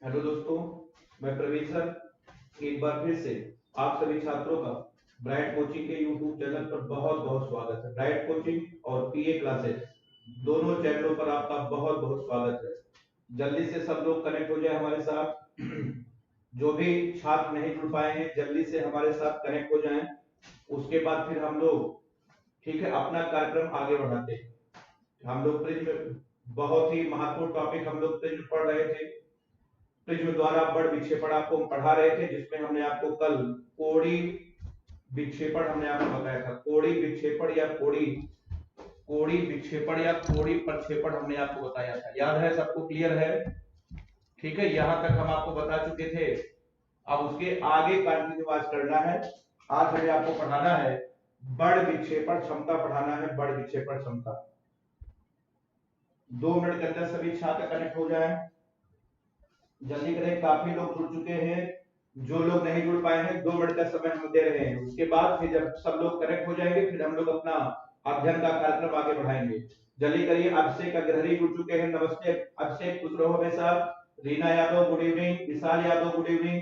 Hello दोस्तों, मैं Praveen sir एक बार फिर से आप सभी छात्रों का ब्राइट कोचिंग के यूट्यूब चैनल पर बहुत बहुत स्वागत है। ब्राइट कोचिंग और पीए क्लासेस दोनों चैनलों पर आपका बहुत बहुत स्वागत है। जल्दी से सब लोग कनेक्ट हो जाए हमारे साथ। जो भी छात्र नहीं जुड़ पाए हैं जल्दी से हमारे साथ कनेक्ट हो जाएं। उसके बाद फिर हम लोग ठीक है अपना कार्यक्रम आगे बढ़ाते हैं। हम लोग प्रिज्म बहुत ही महत्वपूर्ण टॉपिक हम लोग प्रिज्म पढ़ रहे थे। प्रिज्म द्वारा बड़ विक्षेपण आपको हम पढ़ा रहे थे, जिसमें हमने आपको कल कोणीय विक्षेपण हमने आपको बताया था। कोणीय विक्षेपण या कोणीय विक्षेपण या कोणीय प्रक्षेपण हमने आपको बताया था। याद है? सबको क्लियर है? ठीक है, यहां तक हम आपको बता चुके थे। अब उसके आगे कंटिन्यू आज करना है। आज हमें आपको पढ़ाना है बड़ विक्षेपण क्षमता पढ़ाना है। बड़ विक्षेपण क्षमता 2 मिनट के अंदर सभी छात्र कनेक्ट हो जाए। जल्दी करें, काफी लोग जुड़ चुके हैं। जो लोग नहीं जुड़ पाए हैं 2 मिनट का समय हम दे रहे हैं। उसके बाद फिर जब सब लोग कनेक्ट हो जाएंगे फिर हम लोग अपना अध्ययन का कार्यक्रम आगे बढ़ाएंगे। जल्दी करिए। अभिषेक अग्रहरी जुड़ चुके हैं। नमस्ते अभिषेक, खुश रहो हमेशा। Reena Yadav good evening. Vishal Yadav good evening.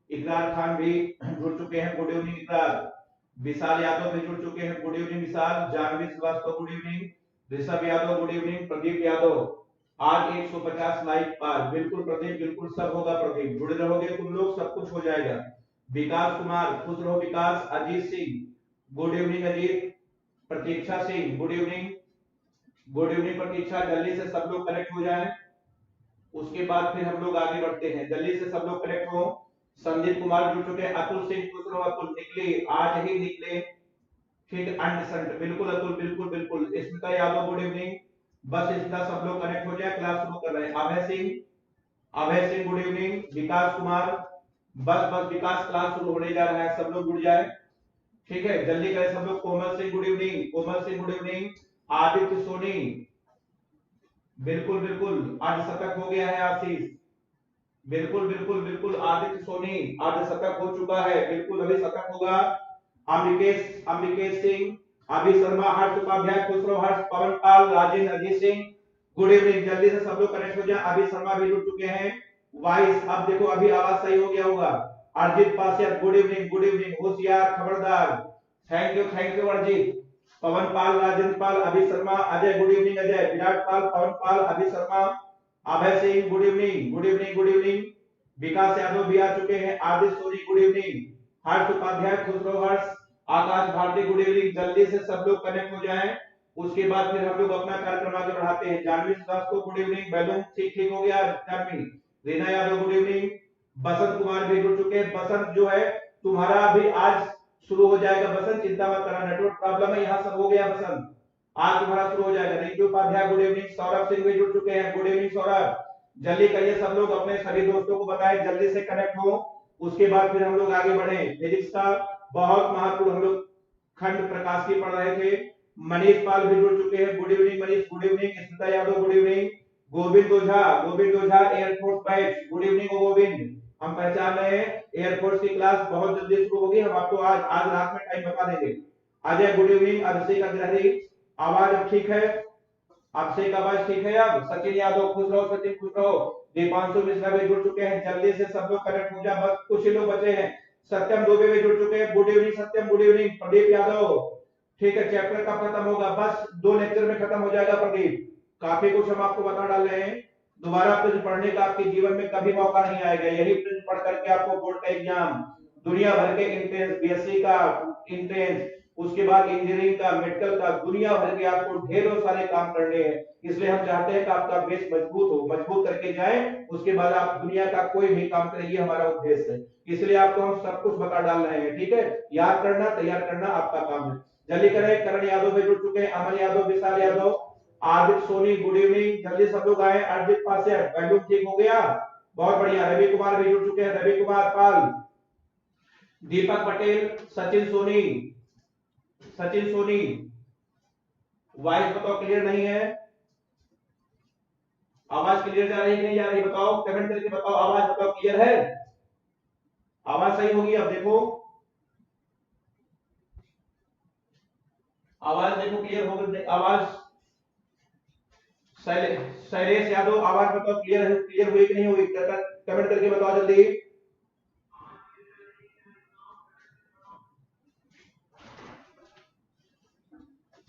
Ikrar Khan भी जुड़ चुके हैं। गुड इवनिंग इकरार। विशाल यादव भी जुड़ चुके हैं। Good evening Vishal. Janvi Srivastava good evening. Rishabh Yadav good evening. Pradeep Yadav आज 150 लाइक पार। बिल्कुल प्रदीप, बिल्कुल सब होगा प्रदीप। जुड़े रहोगे तुम लोग सब कुछ हो जाएगा। विकास कुमार खुश रहो Vikas. Ajit Singh good evening Ajit. Pratiksha Singh good evening. Good evening Pratiksha. जल्दी से सब लोग कनेक्ट हो जाएं। उसके बाद फिर हम लोग आगे बढ़ते हैं। जल्दी से सब लोग कनेक्ट हो। संदीप कुमार जुड़ चुके हैं। अतुल सिंह खुश रहो। अतुल निकले, आज ही निकले। ठीक अंडरस्टैंड। बिल्कुल अतुल, बिल्कुल बिल्कुल। Smita Yadav good evening. बस इतना सब लोग कनेक्ट हो जाए, क्लास शुरू कर रहे हैं। अभय सिंह गुड इवनिंग। विकास कुमार बस बस विकास, क्लास शुरू होने जा रहा है, सब लोग जुड़ जाए। ठीक है, जल्दी करें सब लोग। Komal Singh good evening. Komal Singh good evening. Aditya Soni बिल्कुल बिल्कुल। अर्धशतक हो गया है आशीष। बिल्कुल बिल्कुल बिल्कुल। आदित्य सोनी अर्धशतक हो चुका है। बिल्कुल अभी शतक होगा। अंबिकेश सिंह, अभी शर्मा, हर्ष उपाध्याय खुश रहो। हर्ष, पवन पाल, राजेंद्र, अजीत सिंह गुड इवनिंग। जल्दी से सब लोग कनेक्ट हो जाए। अभी शर्मा भी जुड़ चुके हैं। वाइस, अब देखो अभी आवाज सही हो गया होगा। अर्जित Passia good evening. Good evening. होशियार, खबरदार। थैंक यू अर्जित। पवन पाल, Rajendra Pal, Abhi Sharma, Ajay good evening. Ajay, Virat Pal, Pawan Pal, Abhi Sharma, Abhay Singh good evening. Good evening good evening. Vikas Yadav भी आ चुके हैं। Aditya Soni good evening. हर्ष उपाध्याय खुश रहो हर्ष। Akash Bharti good evening. जल्दी से सब लोग कनेक्ट हो जाएं। उसके बाद फिर हम लोग अपना कार्यक्रम आगे बढ़ाते हैं। Janvi Srivastava good evening. Balloon ठीक ठीक हो गया जानवी। Reena Yadav good evening. बसंत कुमार भी जुड़ चुके हैं। बसंत जो है तुम्हारा अभी आज शुरू हो जाएगा। बसंत चिंता मत करना, नेटवर्क प्रॉब्लम है, यहाँ सब हो गया। बसंत आज तुम्हारा शुरू हो जाएगा। Rinku Upadhyay good evening. सौरभ सिंह भी जुड़ चुके हैं। Good evening Saurabh. जल्दी करिए सब लोग, अपने सभी दोस्तों को बताएं, जल्दी से कनेक्ट हो। उसके बाद फिर हम लोग आगे बढ़े। फिजिक्स का बहुत महत्वपूर्ण हम लोग खंड प्रकाश की पढ़ रहे थे। मनीष पाल भी जुड़ चुके हैं। Good evening Manish. Good evening. Smita Yadav good evening. Govind Ojha, air force batch good evening Govind. हम पहचान रहे हैं एयरफोर्स की क्लास बहुत जल्दी शुरू होगी। हम आपको आज आज रात में टाइम बता देंगे। Ajay good evening. अभिषेक अग्रहरी, आवाज अब ठीक है? अभिषेक आवाज ठीक है अब? सचिन यादव खुश रहो। सचिन खुश रहो। दीपांशु मिश्रा भी जुड़ चुके हैं। जल्दी से सब लोग कनेक्ट हो जाए, बस कुछ ही लोग बचे हैं। सत्यम दुबे भी जुड़ चुके हैं। Good evening Satyam. Good evening. Pradeep Yadav, ठीक है, चैप्टर कब खत्म होगा? बस 2 लेक्चर में खत्म हो जाएगा प्रदीप। काफी कुछ हम आपको बता डाल रहे हैं। दोबारा प्रिज्म पढ़ने का आपके जीवन में कभी मौका नहीं आएगा। यही प्रिज्म पढ़ करके आपको बोर्ड का एग्जाम, दुनिया भर के एंट्रेंस, बीएससी का एंट्रेंस, उसके बाद इंजीनियरिंग का, मेडिकल का, दुनिया भर के आपको ढेरों सारे काम करने हैं। इसलिए हम चाहते हैं कि आपका बेस मजबूत हो, मजबूत करके जाए, उसके बाद आप दुनिया का कोई भी काम करें, ये हमारा उद्देश्य है। इसलिए आपको हम सब कुछ बता डाल रहे हैं। ठीक है, याद करना, तैयार करना आपका काम है। जल्दी करें। करण यादव भी जुड़ चुके हैं। अमन यादव, विशाल यादव, आदित्य सोनी गुड इवनिंग। जल्दी सब लोग आए। अर्जित पासे वैल्यू ठीक हो गया, बहुत बढ़िया। रवि कुमार भी जुड़ चुके हैं। रवि कुमार पाल, दीपक पटेल, सचिन सोनी, सचिन सोनी। वॉइस बताओ क्लियर नहीं है? आवाज क्लियर जा रही है कि नहीं जा रही? बताओ, कमेंट करके बताओ। आवाज बताओ क्लियर है? आवाज सही होगी? अब देखो, आवाज देखो क्लियर हो गई? आवाज शैलेश यादव आवाज बताओ क्लियर हुई कि नहीं हुई, कमेंट करके बताओ जल्दी।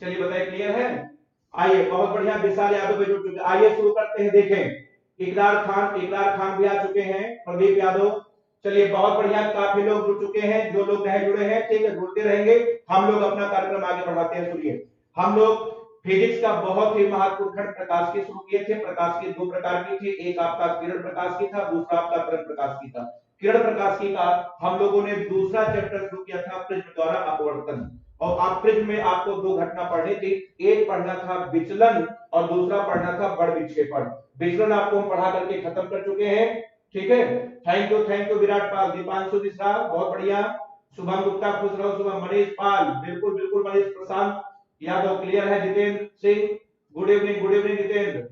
चलिए बताइए क्लियर है। आइए बहुत बढ़िया, विशाल यादव भी जुड़ चुके। आइए शुरू करते हैं। देखें इकरार खान भी आ चुके हैं, प्रदीप यादव। चलिए बहुत बढ़िया, काफी लोग जुड़ चुके हैं। जो लोग नए जुड़े हैं ठीक है, जुड़ते रहेंगे। हम लोग अपना कार्यक्रम आगे बढ़ाते हैं। सुनिए, हम लोग फिजिक्स का बहुत ही महत्वपूर्ण खंड प्रकाश की शुरू किए थे। प्रकाश की दो प्रकार की थी, एक आपका किरण प्रकाश की था, दूसरा आपका तरंग प्रकाश की था। किरण प्रकाश की का हम लोगों ने दूसरा चैप्टर शुरू किया था, प्रिज्म द्वारा अपवर्तन। और आप प्रिज्म में आपको दो घटना पढ़नी थी, एक पढ़ना था विचलन और दूसरा पढ़ना था बड़ विक्षेपण। विचलन आपको हम पढ़ा करके खत्म कर चुके हैं, ठीक है। थैंक यू विराट पाल, दीपांशु मिश्रा बहुत बढ़िया, शुभम गुप्ता खुश रहो, शुभम, मनीष पाल बिल्कुल बिल्कुल, मनीष, प्रशांत यादव क्लियर है, जितेंद्र सिंह गुड इवनिंग जितेंद्र,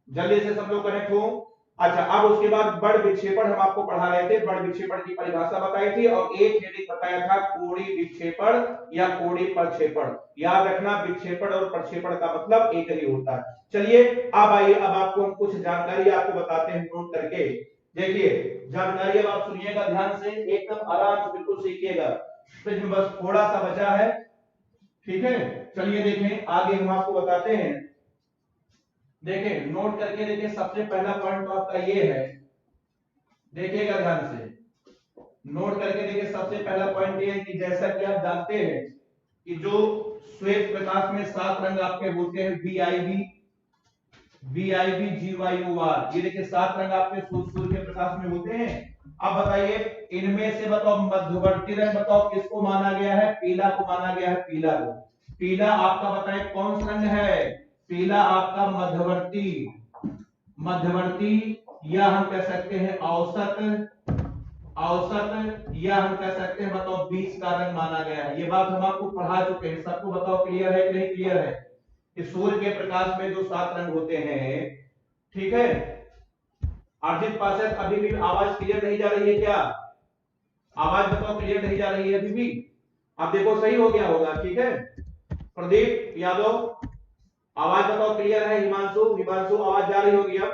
जल्दी से सब लोग कनेक्ट हो। अच्छा, अब उसके बाद बड़ विक्षेपण हम आपको पढ़ा रहे थे, बड़ विक्षेपण की परिभाषा बताई थी और एक हेडिंग बताया था कोणीय विक्षेपण या कोणीय प्रक्षेपण। याद रखना, विक्षेपण और प्रक्षेपण का मतलब एक ही होता है। चलिए अब आइए, अब आपको हम कुछ जानकारी आपको बताते हैं नोट करके। देखिए जानकारी अब आप सुनिएगा ध्यान से, एकदम आराम से बिल्कुल सीखिएगा। प्रिज्म बस थोड़ा सा बचा है, ठीक है। चलिए देखें आगे हम आपको बताते हैं। देखें नोट करके देखिए, सबसे पहला पॉइंट तो आपका ये है, देखिएगा ध्यान से, नोट करके देखिए सबसे पहला पॉइंट ये है कि जैसा कि आप जानते हैं कि जो श्वेत प्रकाश में 7 रंग आपके होते हैं, वीआईबी जीवाईओआर, ये देखिए 7 रंग आपके सूर्य के प्रकाश में होते हैं। अब बताइए इनमें से बताओ मध्यवर्ती रंग बताओ किसको माना गया है, पीला को माना गया है, पीला को। पीला आपका बताइए कौन सा रंग है, पीला आपका मध्यवर्ती या हम कह सकते हैं औसत या हम कह सकते हैं बताओ बीच का रंग माना गया है। ये बात हम आपको पढ़ा चुके हैं, सबको बताओ क्लियर है कि नहीं क्लियर है कि सूर्य के प्रकाश में जो 7 रंग होते हैं, ठीक है। अर्जित पाठक अभी भी आवाज क्लियर नहीं जा रही है क्या, आवाज बताओ क्लियर नहीं जा रही है अभी भी, अब देखो सही हो गया होगा, ठीक है। प्रदीप यादव आवाज बताओ क्लियर है, हिमांशु आवाज जा रही होगी अब।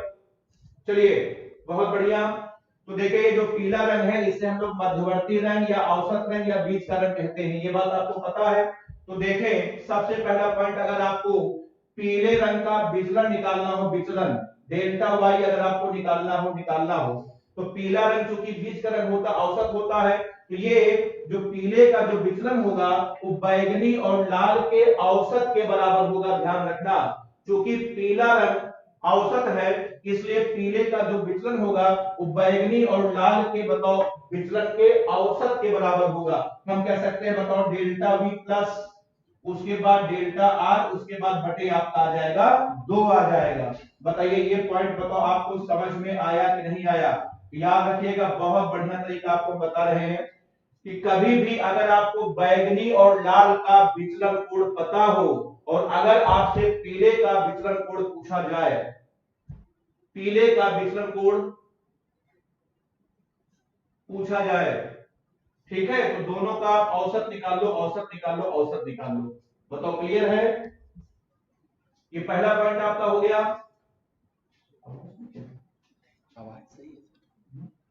चलिए बहुत बढ़िया, तो देखिए ये जो पीला रंग है इसे हम लोग मध्यवर्ती रंग या औसत रंग या बीच का रंग कहते हैं, ये बात आपको पता है। तो देखें सबसे पहला पॉइंट, अगर आपको पीले रंग का विचलन निकालना हो, विचलन डेल्टा वाई अगर आपको निकालना हो तो पीला रंग चूंकि बीच का रंग होता औसत होता है, तो ये जो पीले का जो विचलन होगा वो बैगनी और लाल के औसत के बराबर होगा। ध्यान रखना, क्योंकि पीला रंग औसत है इसलिए पीले का जो विचलन होगा वो बैगनी और लाल के बताओ विचलन के औसत के बराबर होगा। हम कह सकते हैं बताओ डेल्टा वी प्लस, उसके बाद डेल्टा आर, उसके बाद बटे आपका आ जाएगा 2 आ जाएगा। बताइए ये पॉइंट बताओ आपको समझ में आया कि नहीं आया। याद रखिएगा, बहुत बढ़िया तरीका आपको बता रहे हैं कि कभी भी अगर आपको बैगनी और लाल का विचलन कोण पता हो और अगर आपसे पीले का विचलन कोण पूछा जाए, पीले का विचलन कोण पूछा जाए, ठीक है, तो दोनों का आप औसत निकाल लो, औसत निकाल लो। बताओ क्लियर है, ये पहला पॉइंट आपका हो गया। आवाज सही है,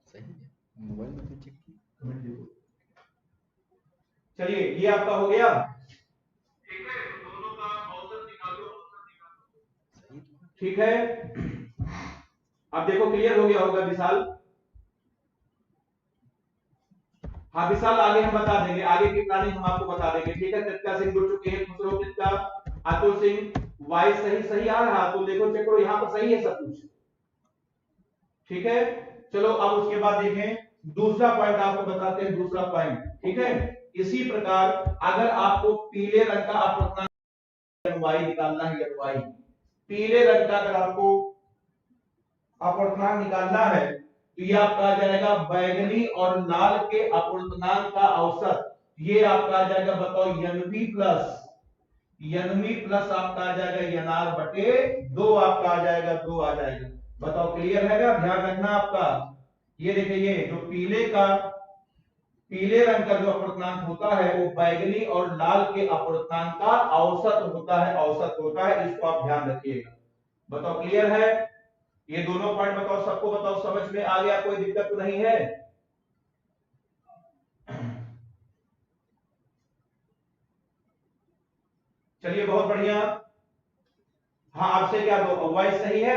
सही है, मोबाइल में तो चेक की। चलिए ये आपका हो गया, ठीक है, तो दोनों का औसत निकाल लो, सही तो ठीक है। अब देखो क्लियर हो गया होगा विशाल, हाँ विशाल आगे हम बता देंगे, आगे की प्लानिंग हम आपको बता देंगे, ठीक है। कृतिका सिंह जुड़ चुके हैं, खुसरो कृतिका, अतुल सिंह, वाई सही आ रहा, तो देखो चेक करो यहाँ पर सही है सब कुछ, ठीक है। चलो अब उसके बाद देखें दूसरा पॉइंट आपको बताते हैं, दूसरा पॉइंट, ठीक है। इसी प्रकार अगर आपको पीले रंग का अपवर्तनांक वाई निकालना है, वाई पीले रंग का अगर आपको अपवर्तनांक निकालना है तो ये आपका आ जाएगा बैगनी और लाल के अपवर्तनांक का औसत, ये आपका आ जाएगा बताओ एनवी प्लस आपका आ जाएगा एनआर बटे 2 आपका आ जाएगा, 2 आ जाएगा। बताओ क्लियर है क्या, ध्यान रखना आपका। ये देखिए ये जो पीले रंग का जो अपवर्तनांक होता है वो बैगनी और लाल के अपवर्तनांक का औसत होता है, इसको आप ध्यान रखिएगा। बताओ क्लियर है? ये दोनों पॉइंट बताओ, सबको बताओ समझ में आ गया, कोई दिक्कत तो नहीं है? चलिए बहुत बढ़िया। हाँ आपसे क्या दो वॉइस सही है?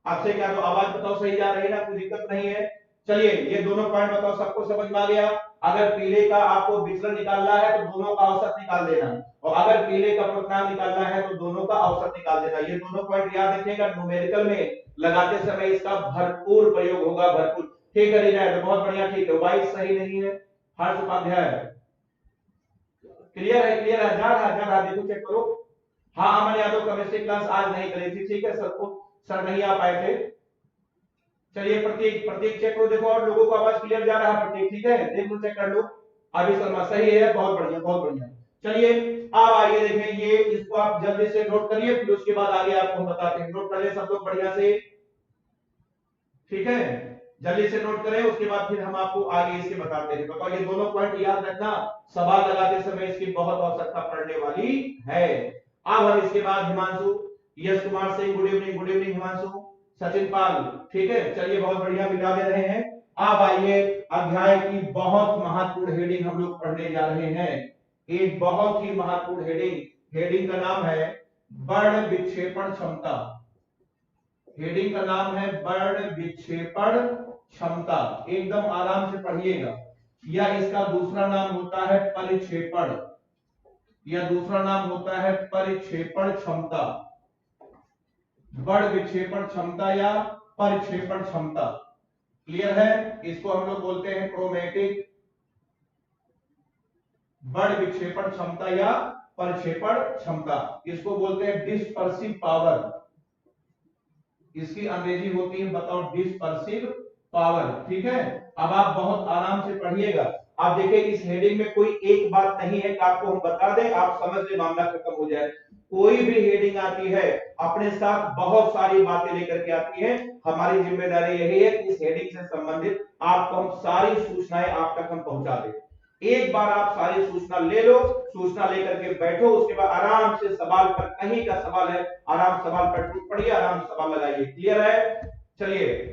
आपसे क्या दो आवाज बताओ सही जा रही है ना, कोई दिक्कत नहीं है? चलिए ये दोनों पॉइंट बताओ सबको समझ में आ गया। अगर पीले का आपको विचलन निकालना है तो दोनों का औसत निकाल देना, और अगर पीले का पूर्णांक निकालना है तो दोनों का औसत निकाल देना। ये दोनों पॉइंट याद रखिएगा, न्यूमेरिकल में लगाते समय इसका भरपूर प्रयोग होगा, भरपूर। ठीक है रिजाए, तो बहुत बढ़िया, ठीक है। वाइस सही नहीं है हर्ष उपाध्याय, क्लियर है? क्लियर है, जा रहा देखो चेक करो। हाँ अमन यादव केमिस्ट्री क्लास आज नहीं करी थी, ठीक है सर को, सर नहीं आ पाए थे। चलिए प्रतीक, प्रतीक चेक करो, देखो और लोगों को आवाज क्लियर जा रहा है प्रतीक, ठीक है देख लो चेक कर लो। अभी शर्मा सही है, बहुत बढ़िया बहुत बढ़िया। चलिए अब आइए देखें, ये इसको आप जल्दी से नोट करिए, फिर उसके बाद आगे आपको हम बताते हैं। नोट कर ले सब लोग बढ़िया से, ठीक है? जल्दी से नोट करें, उसके बाद फिर हम आपको आगे इसके बताते हैं। बताओ ये दोनों पॉइंट याद रखना, सवाल लगाते समय इसकी बहुत आवश्यकता पड़ने वाली है। अब हम इसके बाद Himanshu, Yash Kumar Singh, good evening, good evening Himanshu, Sachin Pal, ठीक है चलिए बहुत बढ़िया मिटा दे रहे हैं। अब आइए अध्याय की बहुत महत्वपूर्ण हेडिंग हम लोग पढ़ने जा रहे हैं, एक बहुत ही महत्वपूर्ण हेडिंग, हेडिंग का नाम है बड़ विक्षेपण क्षमता। हेडिंग का नाम है बड़ विक्षेपण क्षमता, एकदम आराम से पढ़िएगा। या इसका दूसरा नाम होता है परिक्षेपण, या दूसरा नाम होता है परिक्षेपण क्षमता, बड़ विक्षेपण क्षमता या परिक्षेपण क्षमता। क्लियर है? इसको हम लोग बोलते हैं क्रोमेटिक बड़ विक्षेपण क्षमता या परिक्षेपण क्षमता, इसको बोलते हैं डिस्पर्सिव पावर, इसकी अंग्रेजी होती है बताओ डिस्पर्सिव पावर, ठीक है? अब आप बहुत आराम से पढ़िएगा। आप देखिए इस हेडिंग में कोई एक बात नहीं है कि आपको हम बता दें आप समझ ले मामला खत्म हो जाए। कोई भी हेडिंग आती है अपने साथ बहुत सारी बातें लेकर के आती है। हमारी जिम्मेदारी यही है कि इस हेडिंग से संबंधित आपको हम सारी सूचनाएं आप तक हम पहुंचा दें। एक बार आप सारी सूचना ले लो, सूचना लेकर के बैठो, उसके बाद आराम से सवाल पर, कहीं का सवाल है आराम सवाल पर टूट पड़िए, आराम से सवाल लगाइए। क्लियर है? चलिए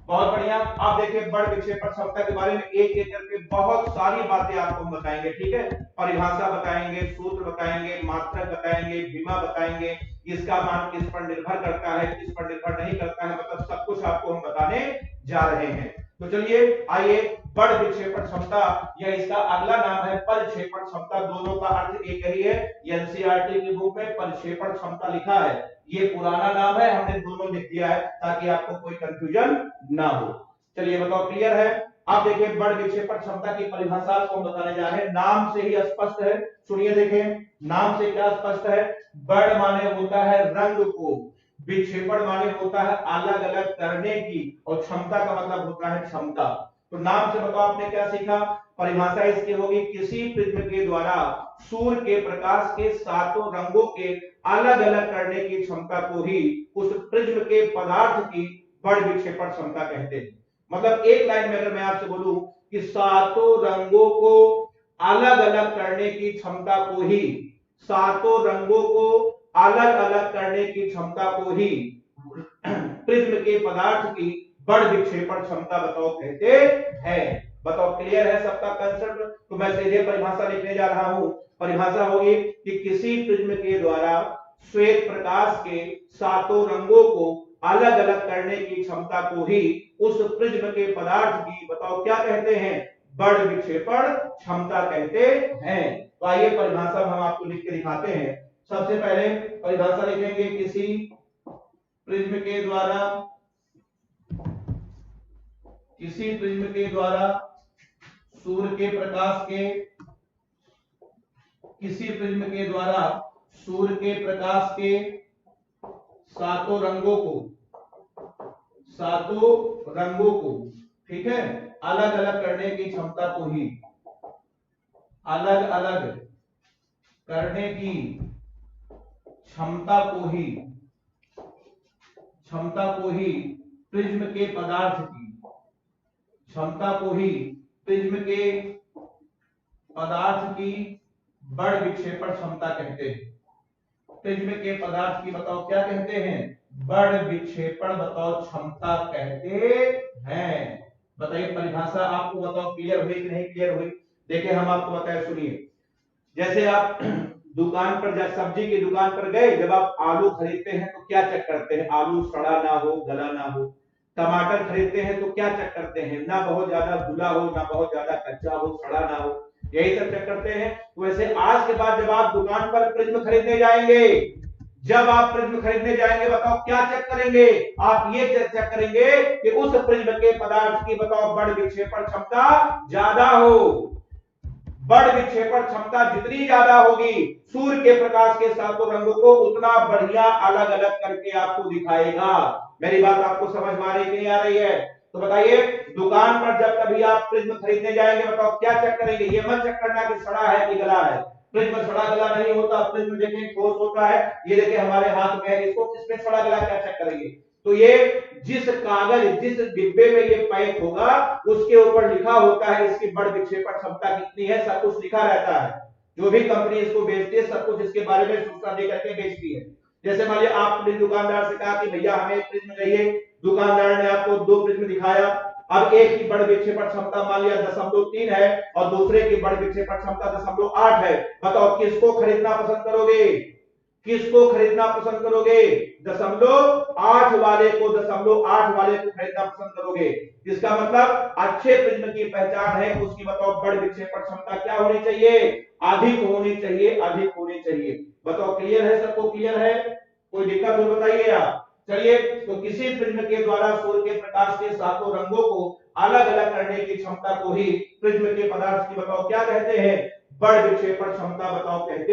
बहुत बढ़िया। आप देखिए बड़ विक्षेपण क्षमता के बारे में एक एक करके बहुत सारी बातें आपको हम बताएंगे, ठीक है? परिभाषा बताएंगे, सूत्र बताएंगे, मात्रक बताएंगे, विमा बताएंगे, इसका मान किस पर निर्भर करता है, किस पर निर्भर नहीं करता है, मतलब सब कुछ आपको हम बताने जा रहे हैं। तो चलिए आइए, बड़ विक्षेपण क्षमता या इसका अगला नाम है परिक्षेपण क्षमता, दोनों का अर्थ एक ही है। एनसीईआरटी की बुक में परिक्षेपण क्षमता लिखा है, ये पुराना नाम है, हमने दोनों लिख दिया है ताकि आपको कोई कंफ्यूजन ना हो। चलिए बताओ क्लियर है? आप देखिए बड़ विक्षेपण क्षमता की परिभाषा को हम बताने जा रहे हैं, नाम से ही स्पष्ट है। सुनिए देखें, नाम से क्या स्पष्ट है? बड़ माने होता है रंग को, विक्षेपण माने होता है अलग अलग करने की, और क्षमता का मतलब होता है क्षमता। तो नाम से बताओ आपने क्या सीखा? परिभाषा इसकी होगी किसी प्रिज्म के द्वारा सूर्य के प्रकाश के सातों रंगों के अलग अलग करने की क्षमता को ही उस प्रिज्म के पदार्थ की बड़ विक्षेपण क्षमता कहते हैं। मतलब एक लाइन में अगर मैं आपसे बोलूं कि सातों रंगों को अलग अलग करने की क्षमता को ही, सातों रंगों को अलग अलग करने की क्षमता को ही प्रिज्म के पदार्थ की बड़ विक्षेपण क्षमता बताओ कहते हैं। बताओ क्लियर है सबका कंसेप्ट? तो मैं सीधे परिभाषा लिखने जा रहा हूं। परिभाषा होगी कि किसी प्रिज्म के द्वारा श्वेत प्रकाश के सातों रंगों को अलग अलग करने की क्षमता को ही उस प्रिज्म के पदार्थ की बताओ क्या कहते हैं? बड़ विक्षेपण क्षमता कहते हैं। तो आइए परिभाषा हम आपको लिख के दिखाते हैं। सबसे पहले परिभाषा लिखेंगे, किसी प्रिज्म के द्वारा, किसी प्रिज्म के द्वारा सूर्य के प्रकाश के, किसी प्रिज्म के द्वारा सूर्य के प्रकाश के सातों रंगों को, सातों रंगों को, ठीक है, अलग अलग करने की क्षमता को ही, अलग अलग करने की क्षमता को ही, क्षमता को ही प्रिज्म के पदार्थ की, क्षमता को ही प्रिज्म के पदार्थ की बड़ विक्षेपण क्षमता कहते हैं। प्रिज्म के पदार्थ की बताओ क्या कहते हैं? बड़ विक्षेपण बताओ क्षमता कहते हैं। बताइए परिभाषा आपको बताओ क्लियर हुई कि नहीं क्लियर हुई? देखिए हम आपको बताएं, सुनिए। जैसे आप दुकान पर जब सब्जी की दुकान पर गए, जब आप आलू खरीदते हैं तो क्या चेक करते हैं? आलू सड़ा ना हो, गला ना हो। टमाटर खरीदते हैं तो क्या चेक करते हैं? ना बहुत ज्यादा धुला हो, ना बहुत ज्यादा कच्चा हो, सड़ा ना हो, यही सब चेक करते हैं। वैसे आज के बाद जब आप दुकान पर प्रिज्म खरीदने जाएंगे, जब आप प्रिज्म खरीदने जाएंगे बताओ क्या चेक करेंगे? आप ये चेक करेंगे कि उस प्रिज्म के पदार्थ की बताओ बड़ विक्षेपण क्षमता ज्यादा हो। बड़ विक्षेपण क्षमता जितनी ज्यादा होगी, सूर्य के प्रकाश के सातों रंगों को उतना बढ़िया अलग अलग करके आपको दिखाएगा। मेरी बात आपको समझ में आ रही कि नहीं आ रही है? तो बताइए, दुकान पर जब कभी आप प्रिज्म खरीदने जाएंगे बताओ क्या चेक करेंगे? ये मत चेक करना कि सड़ा है कि गला है। प्रिज्म सड़ा गला नहीं होता, प्रिज्म देखिए ठोस होता है। ये देखिए हमारे हाथ में है, इसको इसमें सड़ा गला क्या चेक करेंगे? तो ये जिस कागज, जिस डिब्बे में ये पैक होगा, उसके ऊपर लिखा होता है इसकी बड़ विक्षेपण क्षमता कितनी है, सब कुछ लिखा रहता है। जो भी कंपनी इसको बेचती है सब कुछ इसके बारे में सूचना दे करके बेचती है। जैसे मान लिया आपने दुकानदार से कहा कि भैया हमें प्रिज्म चाहिए, दुकानदार ने आपको 2 प्रिज्म दिखाया। अब एक की बड़ विक्षेपण क्षमता मान लिया 0.3 है और दूसरे की बड़ विक्षेपण क्षमता 0.8 है। बताओ किसको खरीदना पसंद करोगे? किसको खरीदना पसंद करोगे? 0.8 वाले को, 0.8 वाले को खरीदना पसंद करोगे। इसका मतलब अच्छे प्रिज्म की पहचान है, उसकी बताओ बड़ विक्षेपण क्षमता क्या होनी चाहिए? अधिक होनी चाहिए, अधिक होनी चाहिए। बताओ क्लियर है? सबको क्लियर है? कोई दिक्कत हो बताइए आप। चलिए, तो किसी प्रिज्म के द्वारा सूर्य के प्रकाश के सातों रंगों को अलग अलग करने की क्षमता को ही प्रिज्म के पदार्थ की बताओ क्या कहते हैं? बड़ विक्षेपण क्षमता बताओ कहते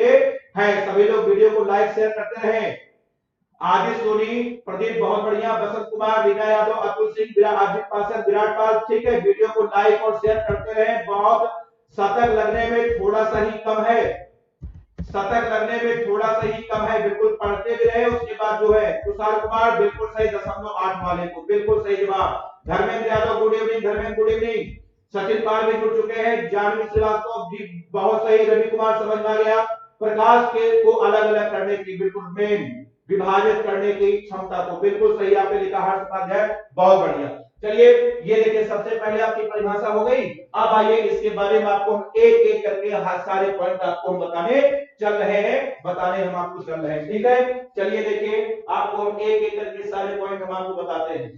हैं। सभी लोग वीडियो को लाइक शेयर करते रहें। आदित्य सोनी, प्रदीप बहुत बढ़िया, बसंत कुमार, रीना यादव, अतुल सिंह, अजित पासर, विराट पाल, ठीक है। वीडियो को लाइक और शेयर करते रहें। बहुत सतर्क लगने में थोड़ा सा ही कम है, सतर्क लगने में थोड़ा सा ही कम है, बिल्कुल पढ़ते भी रहे। उसके बाद जो है तुषार कुमार बिल्कुल सही, 0.8 वाले को बिल्कुल सही जवाब। Dharmendra Yadav good evening, Dharmendra good evening. Sachin Pal भी जुड़ चुके हैं। जानवी श्रीवास्तव जी बहुत सही, रवि कुमार समझ में आ गया। प्रकाश के को अलग अलग करने की, बिल्कुल मेन विभाजित करने की क्षमता को, बिल्कुल सही आपने लिखा हर्ष उपाध्याय, बहुत बढ़िया। चलिए, ये देखिए सबसे पहले आपकी परिभाषा हो गई। अब आइए इसके बारे में आपको हम एक एक करके हर सारे पॉइंट आपको हम बताने चल रहे हैं, बताने हम आपको चल रहे हैं, ठीक है। चलिए देखिए, आपको हम एक एक करके सारे पॉइंट हम आपको बताते हैं,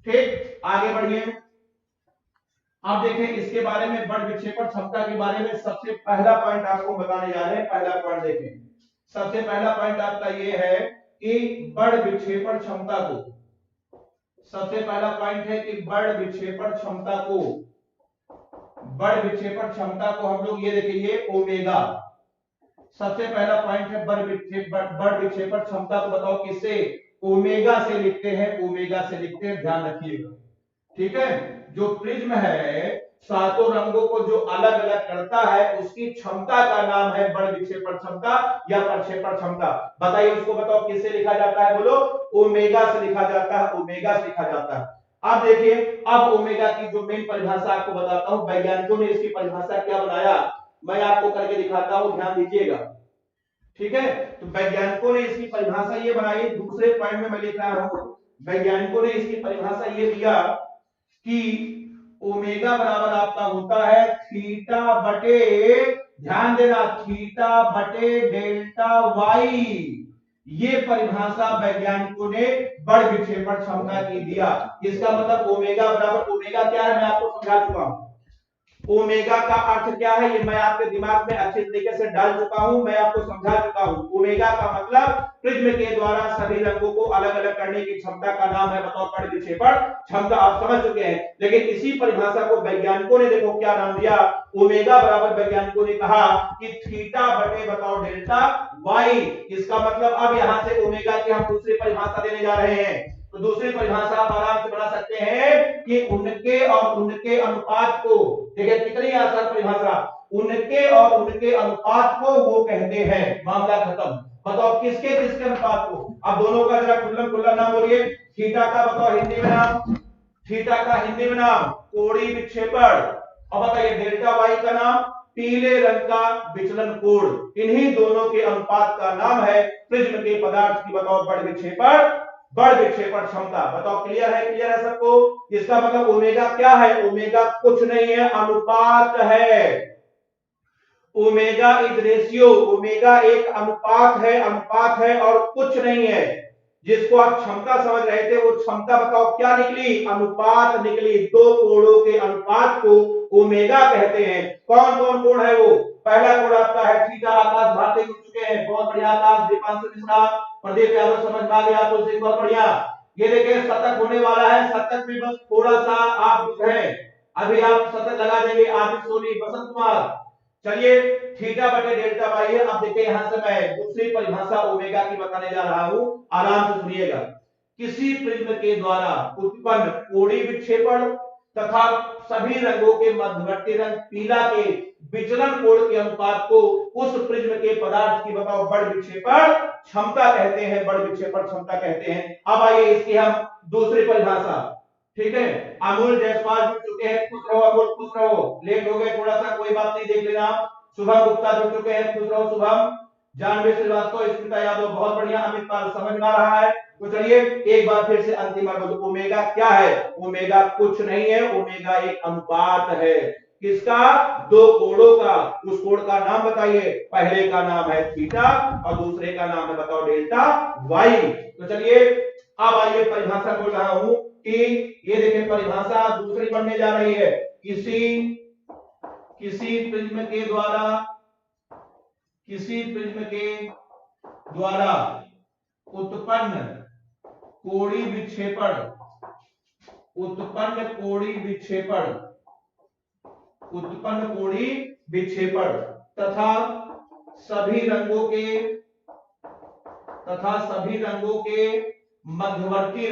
ठीक। आगे बढ़िए। अब देखें इसके बारे में, बड़ विक्षेपण क्षमता के बारे में सबसे पहला पॉइंट आपको बताने जा रहे हैं। पहला पॉइंट देखें, सबसे पहला पॉइंट आपका ये है कि बड़ विक्षेपण क्षमता को, सबसे पहला पॉइंट है कि बड़ विक्षेपण क्षमता को, बड़ विक्षेपण क्षमता को हम लोग ये देखेंगे ओमेगा। सबसे पहला पॉइंट है बड़ विक्षेपण क्षमता को बताओ किससे? ओमेगा से लिखते हैं, ओमेगा से लिखते हैं, ध्यान रखिएगा, ठीक है। जो प्रिज्म है सातों रंगों को जो अलग अलग करता है, उसकी क्षमता का नाम है बड़ विक्षेपण क्षमता या प्रक्षेपण क्षमता। बताइए उसको बताओ किससे लिखा जाता है? बोलो। ओमेगा से लिखा जाता है, ओमेगा से लिखा जाता है। अब देखिए, अब ओमेगा की जो मेन परिभाषा आपको बताता हूं, वैज्ञानिकों ने इसकी परिभाषा क्या बनाया, मैं आपको करके दिखाता हूं, ध्यान दीजिएगा, ठीक है। तो वैज्ञानिकों ने इसकी परिभाषा ये बनाई, दूसरे पॉइंट में मैं लिख रहा हूं, वैज्ञानिकों ने इसकी परिभाषा ये दिया कि ओमेगा बराबर आपका होता है थीटा बटे, ध्यान देना, थीटा बटे डेल्टा वाई। ये परिभाषा वैज्ञानिकों ने बड़ विक्षेपण क्षमता की दिया। इसका मतलब ओमेगा बराबर, ओमेगा क्या है मैं आपको समझा चुका हूं। ओमेगा का अर्थ क्या है ये मैं आपके दिमाग में अच्छी तरीके से डाल चुका हूं, मैं आपको समझा चुका हूं। ओमेगा का मतलब प्रिज्म के द्वारा सभी रंगों को अलग अलग करने की क्षमता का नाम है बताओ बड़ विक्षेपण क्षमता, आप समझ चुके हैं। लेकिन इसी परिभाषा को वैज्ञानिकों ने देखो क्या नाम दिया, ओमेगा बराबर वैज्ञानिकों ने कहा कि थीटा बटे बताओ डेल्टा वाई। इसका मतलब अब यहां से ओमेगा की हम दूसरी परिभाषा देने जा रहे हैं। तो दूसरी परिभाषा आप आराम से बना सकते हैं कि उनके और उनके अनुपात को, देखिए कितनी आसान परिभाषा, उनके और उनके अनुपात को वो कहते हैं, मामला खत्म। बताओ किसके किसके अनुपात को? अब दोनों का जरा खुल्लम खुल्ला नाम बोलिए। थीटा का बताओ हिंदी में नाम, थीटा का हिंदी में नाम कोणीय विक्षेपण, और बताइए डेल्टा वाई का नाम पीले रंग का विचलन कोण। इन्हीं दोनों के अनुपात का नाम है प्रिज्म के पदार्थ की बताओ बड़ विक्षेपण बड़ विक्षेपण क्षमता। बताओ क्लियर है? क्लियर है सबको? इसका मतलब ओमेगा क्या है? ओमेगा कुछ नहीं है, अनुपात है। ओमेगा इज रेशियो, ओमेगा एक अनुपात है और कुछ नहीं है। जिसको आप क्षमता समझ रहे थे वो क्षमता बताओ क्या निकली? अनुपात निकली। दो कोणों के अनुपात को ओमेगा कहते हैं। कौन कौन कोण है वो? पहला कोण आपका है थीटा। आकाश भारती जुड़ चुके हैं, बहुत बढ़िया। आकाश, दीपांशु मिश्रा, प्रदीप यादव समझ में आ गया तो उसे बहुत बढ़िया। ये देखिए शतक होने वाला है। शतक में बस थोड़ा सा आप जो है अभी आप शतक लगा देंगे। आदित्य सोनी, बसंत कुमार। चलिए, थीटा बटे डेल्टा वाई है। अब देखिए यहां से मैं दूसरी परिभाषा ओमेगा की बताने जा रहा हूं, आराम से सुनिएगा। किसी प्रिज्म के द्वारा उत्पन्न कोणीय विक्षेपण तथा सभी रंगों के मध्यवर्ती रंग पीला के विचलन कोण के अनुपात को उस प्रिज्म के पदार्थ की बताओ बड़ विक्षेपण क्षमता कहते हैं। बड़ विक्षेपण क्षमता कहते हैं। अब आइए इसकी हम दूसरी परिभाषा। ठीक है, अमूल जायसवाल जुड़ चुके हैं, खुश रहो अमूल, खुश रहो। लेट हो गए थोड़ा सा, कोई बात नहीं, देख लेना। शुभम गुप्ता जुड़ चुके हैं, खुश रहो शुभम। जानवी श्रीवास्तव, स्मिता यादव, बहुत बढ़िया। अमित पाल समझ में आ रहा है। तो चलिए एक बार फिर से अंतिम बार बोलो, ओमेगा क्या है? ओमेगा कुछ नहीं है, ओमेगा एक अनुपात है। किसका? दो कोणों का। उस कोण का नाम बताइए। पहले का नाम है थीटा और दूसरे का नाम है बताओ डेल्टा वाई। तो चलिए अब आइए परिभाषा बोल रहा हूं कि ये देखिए परिभाषा दूसरी बनने जा रही है। किसी प्रिज्म के द्वारा उत्पन्न कोणीय विक्षेपण तथा सभी रंगों के मध्यवर्ती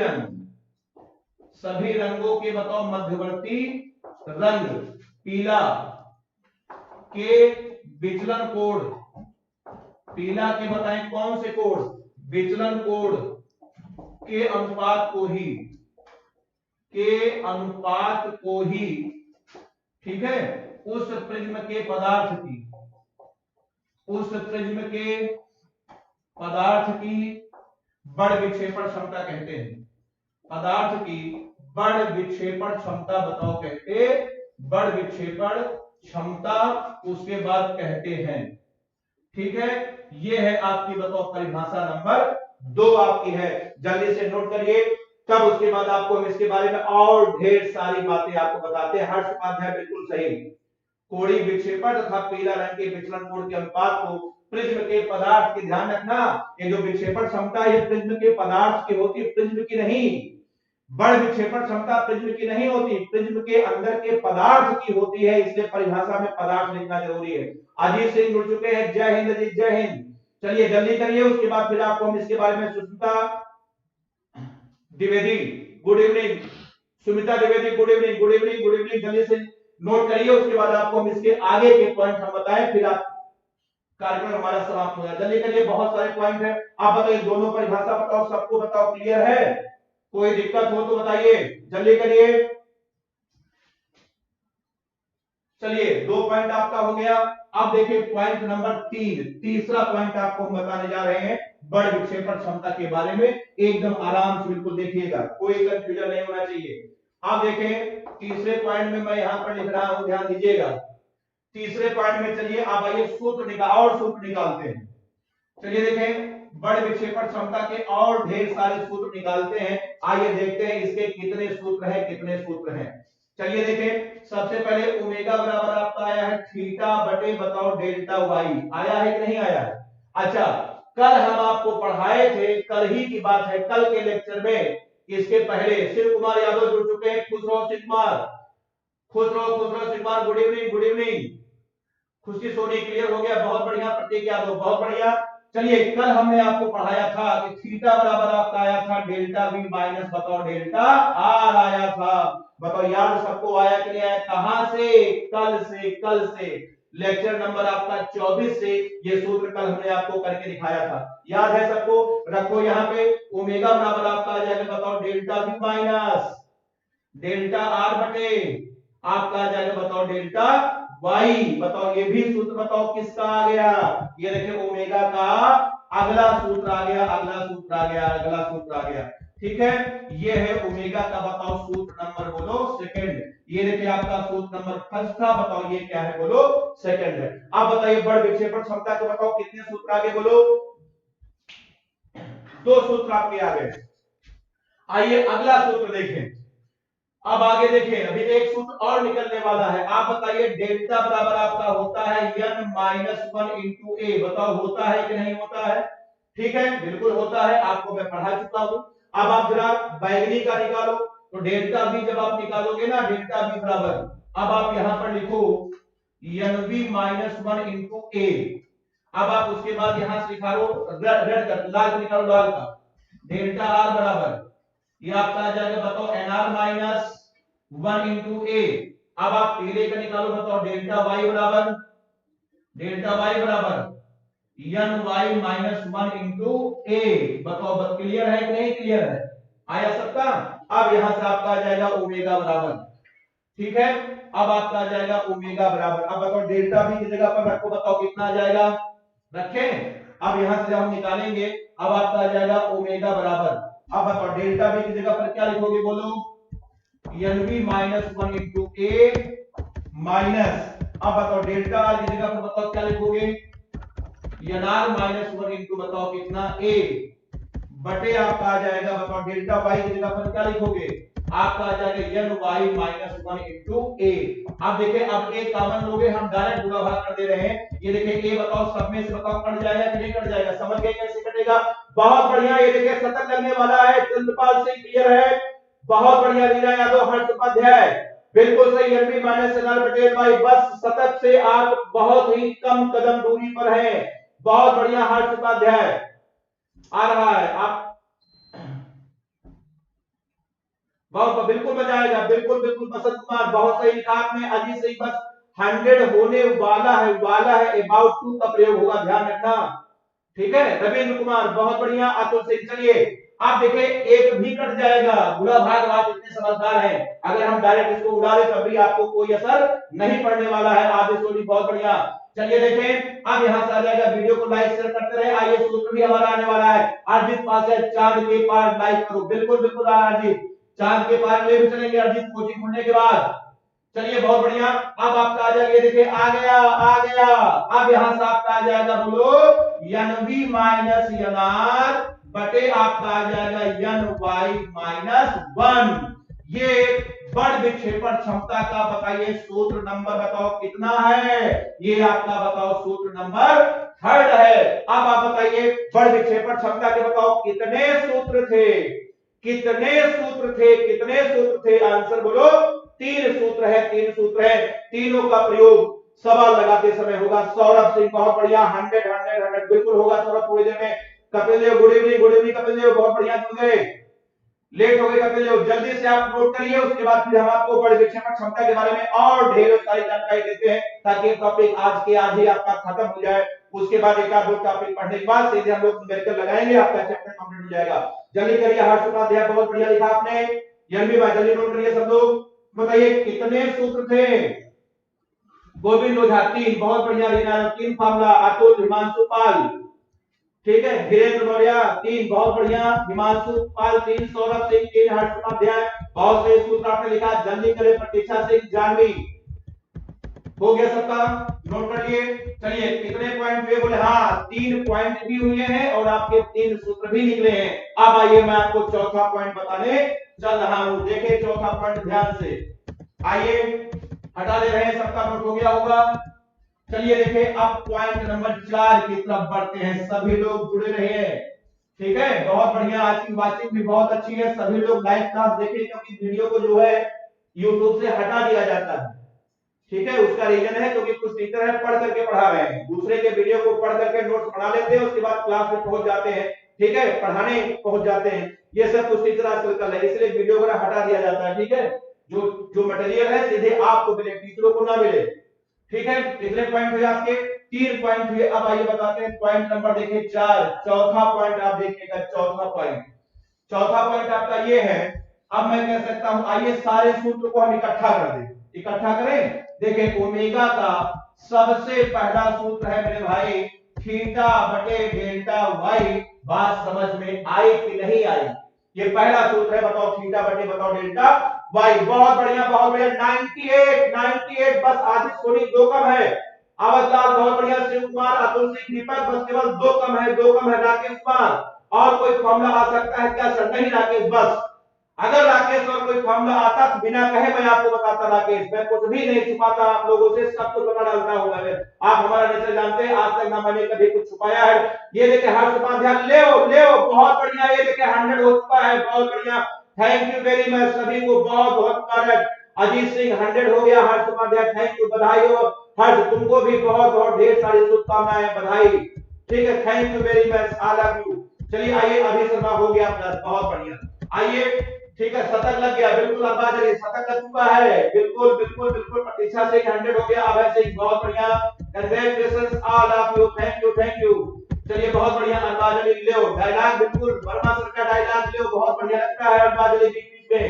बताओ मध्यवर्ती रंग पीला के विचलन कोण, पीला के बताएं कौन से कोण? विचलन कोण के अनुपात को ही ठीक है उस प्रिज्म के पदार्थ की बड़ विक्षेपण क्षमता कहते हैं। पदार्थ की बड़ विक्षेपण क्षमता बताओ कहते, बड़ विक्षेपण क्षमता उसके बाद कहते हैं। ठीक है, ये है आपकी बताओ परिभाषा नंबर 2 आपकी है। जल्दी से नोट करिए। तब उसके बाद आपको हम इसके बारे में और ढेर सारी बातें आपको बताते हैं। हर्ष उपाध्याय बिल्कुल सही। कोणीय विक्षेपण तथा पीला रंग के विचलन कोण के अनुपात को प्रिज्म के पदार्थ की, ध्यान रखना, ये जो विक्षेपण क्षमता है प्रिज्म के पदार्थ की होती है, प्रिज्म की नहीं। बड़ विक्षेपण क्षमता प्रिज्म की नहीं होती, प्रिज्म के अंदर के पदार्थ की होती है। इसलिए परिभाषा में पदार्थ लिखना जरूरी है। अजीत सिंह जुड़ चुके हैं, जय हिंद अजीत, जय हिंद। चलिए जल्दी करिए, उसके बाद फिर आपको हम इसके बारे में Sushmita Dwivedi, good evening. Sumita Dwivedi, good evening, good evening, good evening. जल्दी से नोट करिए, उसके बाद आपको हम इसके आगे के पॉइंट हम बताएं, फिर आप कार्यक्रम हमारा समाप्त हो जाए। जल्दी करिए, बहुत सारे पॉइंट है। आप बताइए दोनों परिभाषा बताओ, सबको बताओ, क्लियर है? कोई दिक्कत हो तो बताइए, जल्दी करिए। चलिए 2 पॉइंट आपका हो गया। अब देखिए पॉइंट नंबर 3, तीसरा पॉइंट आपको हम बताने जा रहे हैं बड़ विक्षेपण क्षमता के बारे में। एकदम आराम से बिल्कुल देखिएगा, कोई कंफ्यूजन नहीं होना चाहिए। आप देखें तीसरे पॉइंट में मैं यहां पर लिख रहा हूं, ध्यान दीजिएगा। तीसरे पॉइंट में चलिए आप आइए सूत्र निकालते हैं। चलिए देखें, बड़ विक्षेपण क्षमता के और ढेर सारे सूत्र निकालते हैं। आइए देखते हैं इसके कितने सूत्र हैं। चलिए देखें, सबसे पहले ओमेगा बराबर आपका आया है थीटा बटे बताओ डेल्टा वाई। आया है कि नहीं आया है? अच्छा, कल हम आपको पढ़ाए थे, कल ही की बात है, कल के लेक्चर में इसके पहले शिव कुमार यादव जुड़ चुके हैं, खुश रहो Shiv Kumar, Shiv Kumar, good evening, good evening. Khushi Soni clear हो गया, बहुत बढ़िया। प्रतीक यादव, बहुत बढ़िया। चलिए कल हमने आपको पढ़ाया था कि थीटा बराबर आपका आया था डेल्टा वी माइनस बताओ डेल्टा आर आया था। बताओ याद सबको आया कि नहीं आया? कहां से? कल से लेक्चर नंबर आपका 24 से ये सूत्र कल हमने आपको करके दिखाया था। याद है सबको? रखो यहाँ पे, ओमेगा बराबर आपका आ जाएगा बताओ delta we minus delta R बटे आपका आ जाएगा बताओ डेल्टा वाई। बताओ ये भी सूत्र बताओ किसका आ गया? ये देखिए ओमेगा का अगला सूत्र आ गया। ठीक है, ये है ओमेगा का, बताओ सूत्र नंबर बोलो सेकंड। ये देखिए आपका सूत्र नंबर फर्स्ट था, बताओ ये क्या है बोलो सेकंड है। अब बताइए बड़ विक्षेपण क्षमता के बताओ कितने सूत्र आगे बोलो, 2 सूत्र आपके आ गए। आइए अगला सूत्र देखें, अब आगे देखें, अभी एक सूत्र और निकलने वाला है। आप बताइए डेल्टा बराबर आपका होता है n-1 इंटू ए, बताओ होता है कि नहीं होता है? ठीक है, बिल्कुल होता है, आपको मैं पढ़ा चुका हूं। अब आप जरा बैगनी का निकालो, तो डेल्टा बी जब आप निकालोगे ना, डेल्टा बी बराबर, अब आप यहां पर लिखो nv-1 इंटू ए। अब आप उसके बाद यहां से निकालो रेड का, लाल निकालो, लाल का, डेल्टा आर बराबर, ये आपका आ जाएगा बताओ nr-1 इंटू ए। अब आप पीले का निकालो, बताओ डेल्टा वाई बराबर, डेल्टा वाई बराबर ny-1 इंटू ए। बताओ बस क्लियर है कि नहीं क्लियर है, आया सबका? अब यहां से आपका आ जाएगा ओमेगा बराबर, ठीक है, अब आपका आ जाएगा ओमेगा बराबर। अब बताओ डेल्टा बी की जगह पर रखो, बताओ कितना आ जाएगा, रखें। अब यहां से जब हम निकालेंगे, अब आपका आ जाएगा ओमेगा बराबर, अब बताओ डेल्टा बी की जगह पर क्या लिखोगे बोलो, nv-1 इंटू ए माइनस, अब बताओ डेल्टा आर की जगह पर बताओ क्या लिखोगे, nr-1 इंटू बताओ कितना ए, बटे आपका आ जाएगा बताओ डेल्टा वाई की जगह पर क्या लिखोगे, आपका आ जाएगा ny-1 इंटू ए। अब देखिए अब ए कॉमन लोगे, हम डायरेक्ट गुणा भाग कर दे रहे हैं। ये देखिए ए बताओ सब में से बताओ कट जाएगा कि नहीं कट जाएगा, समझ गए कैसे कटेगा? बहुत बढ़िया, ये देखिए शतक लगने वाला है, चंद्रपाल सिंह क्लियर है, बहुत बढ़िया, रीना यादव, हर्ष उपाध्याय बिल्कुल सही, एनबी माइनस एनआर बटे वाई, बस शतक से आप बहुत ही कम कदम दूरी पर हैं, बहुत बढ़िया हर्ष उपाध्याय आ रहा है। आप बहुत बिल्कुल बजाएगा, बिल्कुल बिल्कुल, बसंत कुमार बहुत सही लिखा आपने, अजीत सही, बस 100 होने वाला है, अबाउट टू का प्रयोग होगा, ध्यान रखना, ठीक है। रविंद्र कुमार बहुत बढ़िया, अतुल सिंह, चलिए आप देखिए एक भी कट जाएगा, बुरा भाग, आप इतने समझदार हैं, अगर हम डायरेक्ट इसको उड़ा दे तब भी आपको कोई असर नहीं पड़ने वाला है। आदित्य सोनी बहुत बढ़िया, चलिए देखें, अब यहां से आ जाएगा, वीडियो को लाइक शेयर करते रहे। आइए सूत्र भी हमारा आने वाला है, अर्जित पास है, चांद के पार लाइक करो, बिल्कुल बिल्कुल अर्जित, चांद के पार ले भी चलेंगे अर्जित कोचिंग खुलने के बाद। चलिए बहुत बढ़िया, अब आपका आ जाएगा, देखिए आ गया आ गया, अब यहां से आपका आ जाएगा बोलो nv माइनस nr बटे आपका आ जाएगा ny-1, ये बड़ विक्षेपण क्षमता का बताइए सूत्र नंबर बताओ कितना है, ये आपका बताओ सूत्र नंबर 3 है। अब आप बताइए बड़ विक्षेपण क्षमता के बताओ कितने सूत्र थे, कितने सूत्र थे, कितने सूत्र थे, आंसर बोलो, 3 सूत्र है, 3 सूत्र है, तीनों का प्रयोग सवाल लगाते समय होगा। सौरभ सिंह बहुत बढ़िया, 100 बिल्कुल होगा सौरभ, थोड़ी देर में। कपिल देव गुड इवनिंग कपिल देव, बहुत बढ़िया जुड़ गए, लेट हो गए कपिल देव, जल्दी से आप नोट करिए, उसके बाद फिर हम आपको बड़ विक्षेपण क्षमता के बारे में और ढेर सारी जानकारी देते हैं, ताकि टॉपिक आज के आज ही आपका खत्म हो जाए, उसके बाद एक आध 2 टॉपिक पढ़ने के बाद सीधे हम लोग न्यूमेरिकल लगाएंगे, आपका चैप्टर कंप्लीट हो जाएगा। जल्दी करिए, हर्ष उपाध्याय बहुत बढ़िया लिखा आपने, यलमी भाई जल्दी नोट करिए सब लोग, बताइए कितने सूत्र थे, गोविंद ओझा 3, बहुत बढ़िया, रीना 3 फार्मूला, अतुल, हिमांशु पाल, ठीक है, धीरेन्द्र मौर्य 3, बहुत बढ़िया, हिमांशु पाल 3, सौरभ सिंह 3, हर्ष उपाध्याय बहुत सही सूत्र आपने लिखा, जल्दी करें, प्रतीक्षा सिंह, जानवी, हो गया सबका, नोट कर लिए। चलिए कितने पॉइंट हुए बोले, हाँ 3 पॉइंट भी हुए हैं और आपके 3 सूत्र भी निकले हैं। अब आइए मैं आपको चौथा पॉइंट बताने चल रहा हूं, देखें चौथा पॉइंट ध्यान से, आइए हटा दे रहे हैं, सबका नोट हो गया होगा। चलिए देखिए अब पॉइंट नंबर 4 की तरफ बढ़ते हैं, सभी लोग जुड़े रहिए, ठीक है, बहुत बढ़िया, आज की बातचीत भी बहुत अच्छी है, सभी लोग लाइव क्लास देखें, क्योंकि वीडियो को जो है यूट्यूब से हटा दिया जाता है, ठीक है, उसका रीजन है क्योंकि कुछ टीचर है पढ़ करके पढ़ा रहे हैं, दूसरे के वीडियो को पढ़ करके नोट्स बना लेते हैं, उसके बाद क्लास में पहुंच जाते हैं, ठीक है, पढ़ाने पहुंच जाते हैं, ये सब कुछ टीचर आजकल कर रहे हैं, इसलिए वीडियो वगैरह हटा दिया जाता है, ठीक है, जो मटेरियल है सीधे आपको मिले, टीचरों को ना मिले, ठीक है। कितने पॉइंट हुए आपके, 3 पॉइंट हुए। अब आइए बताते हैं पॉइंट नंबर देखिए 4, चौथा पॉइंट आप देखिएगा, चौथा पॉइंट आपका ये है, अब मैं कह सकता हूं आइए सारे सूत्र को हम इकट्ठा कर दें, इकट्ठा करें, देखें ओमेगा का सबसे पहला सूत्र है मेरे भाई थीटा बटे डेल्टा वाई, बात समझ में आई कि नहीं आई, ये पहला सूत्र है, बताओ थीटा बटे बताओ डेल्टा वाई। बहुत बढ़िया बहुत बढ़िया, 98 बस आदित्य सोनी 2 कम है, अवधलाल बहुत बढ़िया, शिव कुमार, अतुल सिंह, दीपक, बस केवल 2 कम है, 2 कम है, राकेश कुमार। और कोई फॉर्मूला आ सकता है क्या सर? नहीं राकेश, बस अगर राकेश और कोई फॉर्मूला आता तो बिना कहे मैं आपको बताता राकेश, मैं कुछ भी नहीं छुपाता आप लोगों से, सब कुछ बता डालता हूं मैं। आप हमारा नेचर जानते हैं, आज तक ना मैंने कभी कुछ छुपाया है। ये देखिए हर्ष उपाध्याय, ले बहुत बढ़िया, ये देखिए 100 हो चुका है, बहुत बढ़िया, थैंक यू वेरी मच सभी को, बहुत बहुत मुबारक। अजीत सिंह 100 हो गया, हर्ष उपाध्याय थैंक यू, बधाई हो हर्ष, तुमको भी बहुत बहुत ढेर सारी शुभकामनाएं, बधाई, ठीक है, thank you very much, I love you. चलिए आइए, अभी शर्मा हो गया प्लस, बहुत बढ़िया, आइए, ठीक है, शतक लग गया, बिल्कुल अब्बा चलिए, शतक लग चुका है, बिल्कुल बिल्कुल बिल्कुल, प्रतीक्षा से 100 हो गया, अभय सिंह बहुत बढ़िया, congratulations all of you, thank you. चलिए बहुत बढ़िया, अरबाजली लियो डायलॉग, बिल्कुल वर्मा सर का डायलॉग लियो, बहुत बढ़िया लगता है अरबाजली बीच में।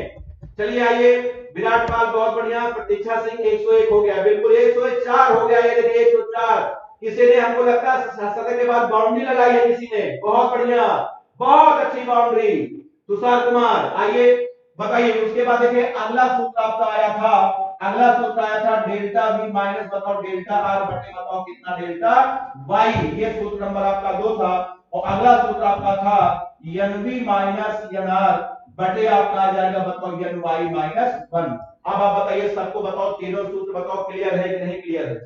चलिए आइए, विराट पाल बहुत बढ़िया, प्रतीक्षा सिंह 101 हो गया, बिल्कुल 104 हो गया, ये देखिए 104, किसी ने हमको लगता है शतक के बाद बाउंड्री लगाई है किसी ने, बहुत बढ़िया, बहुत अच्छी बाउंड्री, तुषार कुमार। आइए बताइए, उसके बाद देखिए अगला सूत्र आपका आया था, अगला सूत्र आया था डेल्टा वी माइनस बताओ डेल्टा आर बटे बताओ कितना डेल्टा वाई, ये सूत्र नंबर आपका 2 था। और अगला सूत्र आपका था N V minus N R बटे आपका आ जाएगा बताओ एन वाई माइनस 1। अब आप बताइए, सबको बताओ, तीनों सूत्र बताओ क्लियर है कि नहीं क्लियर है?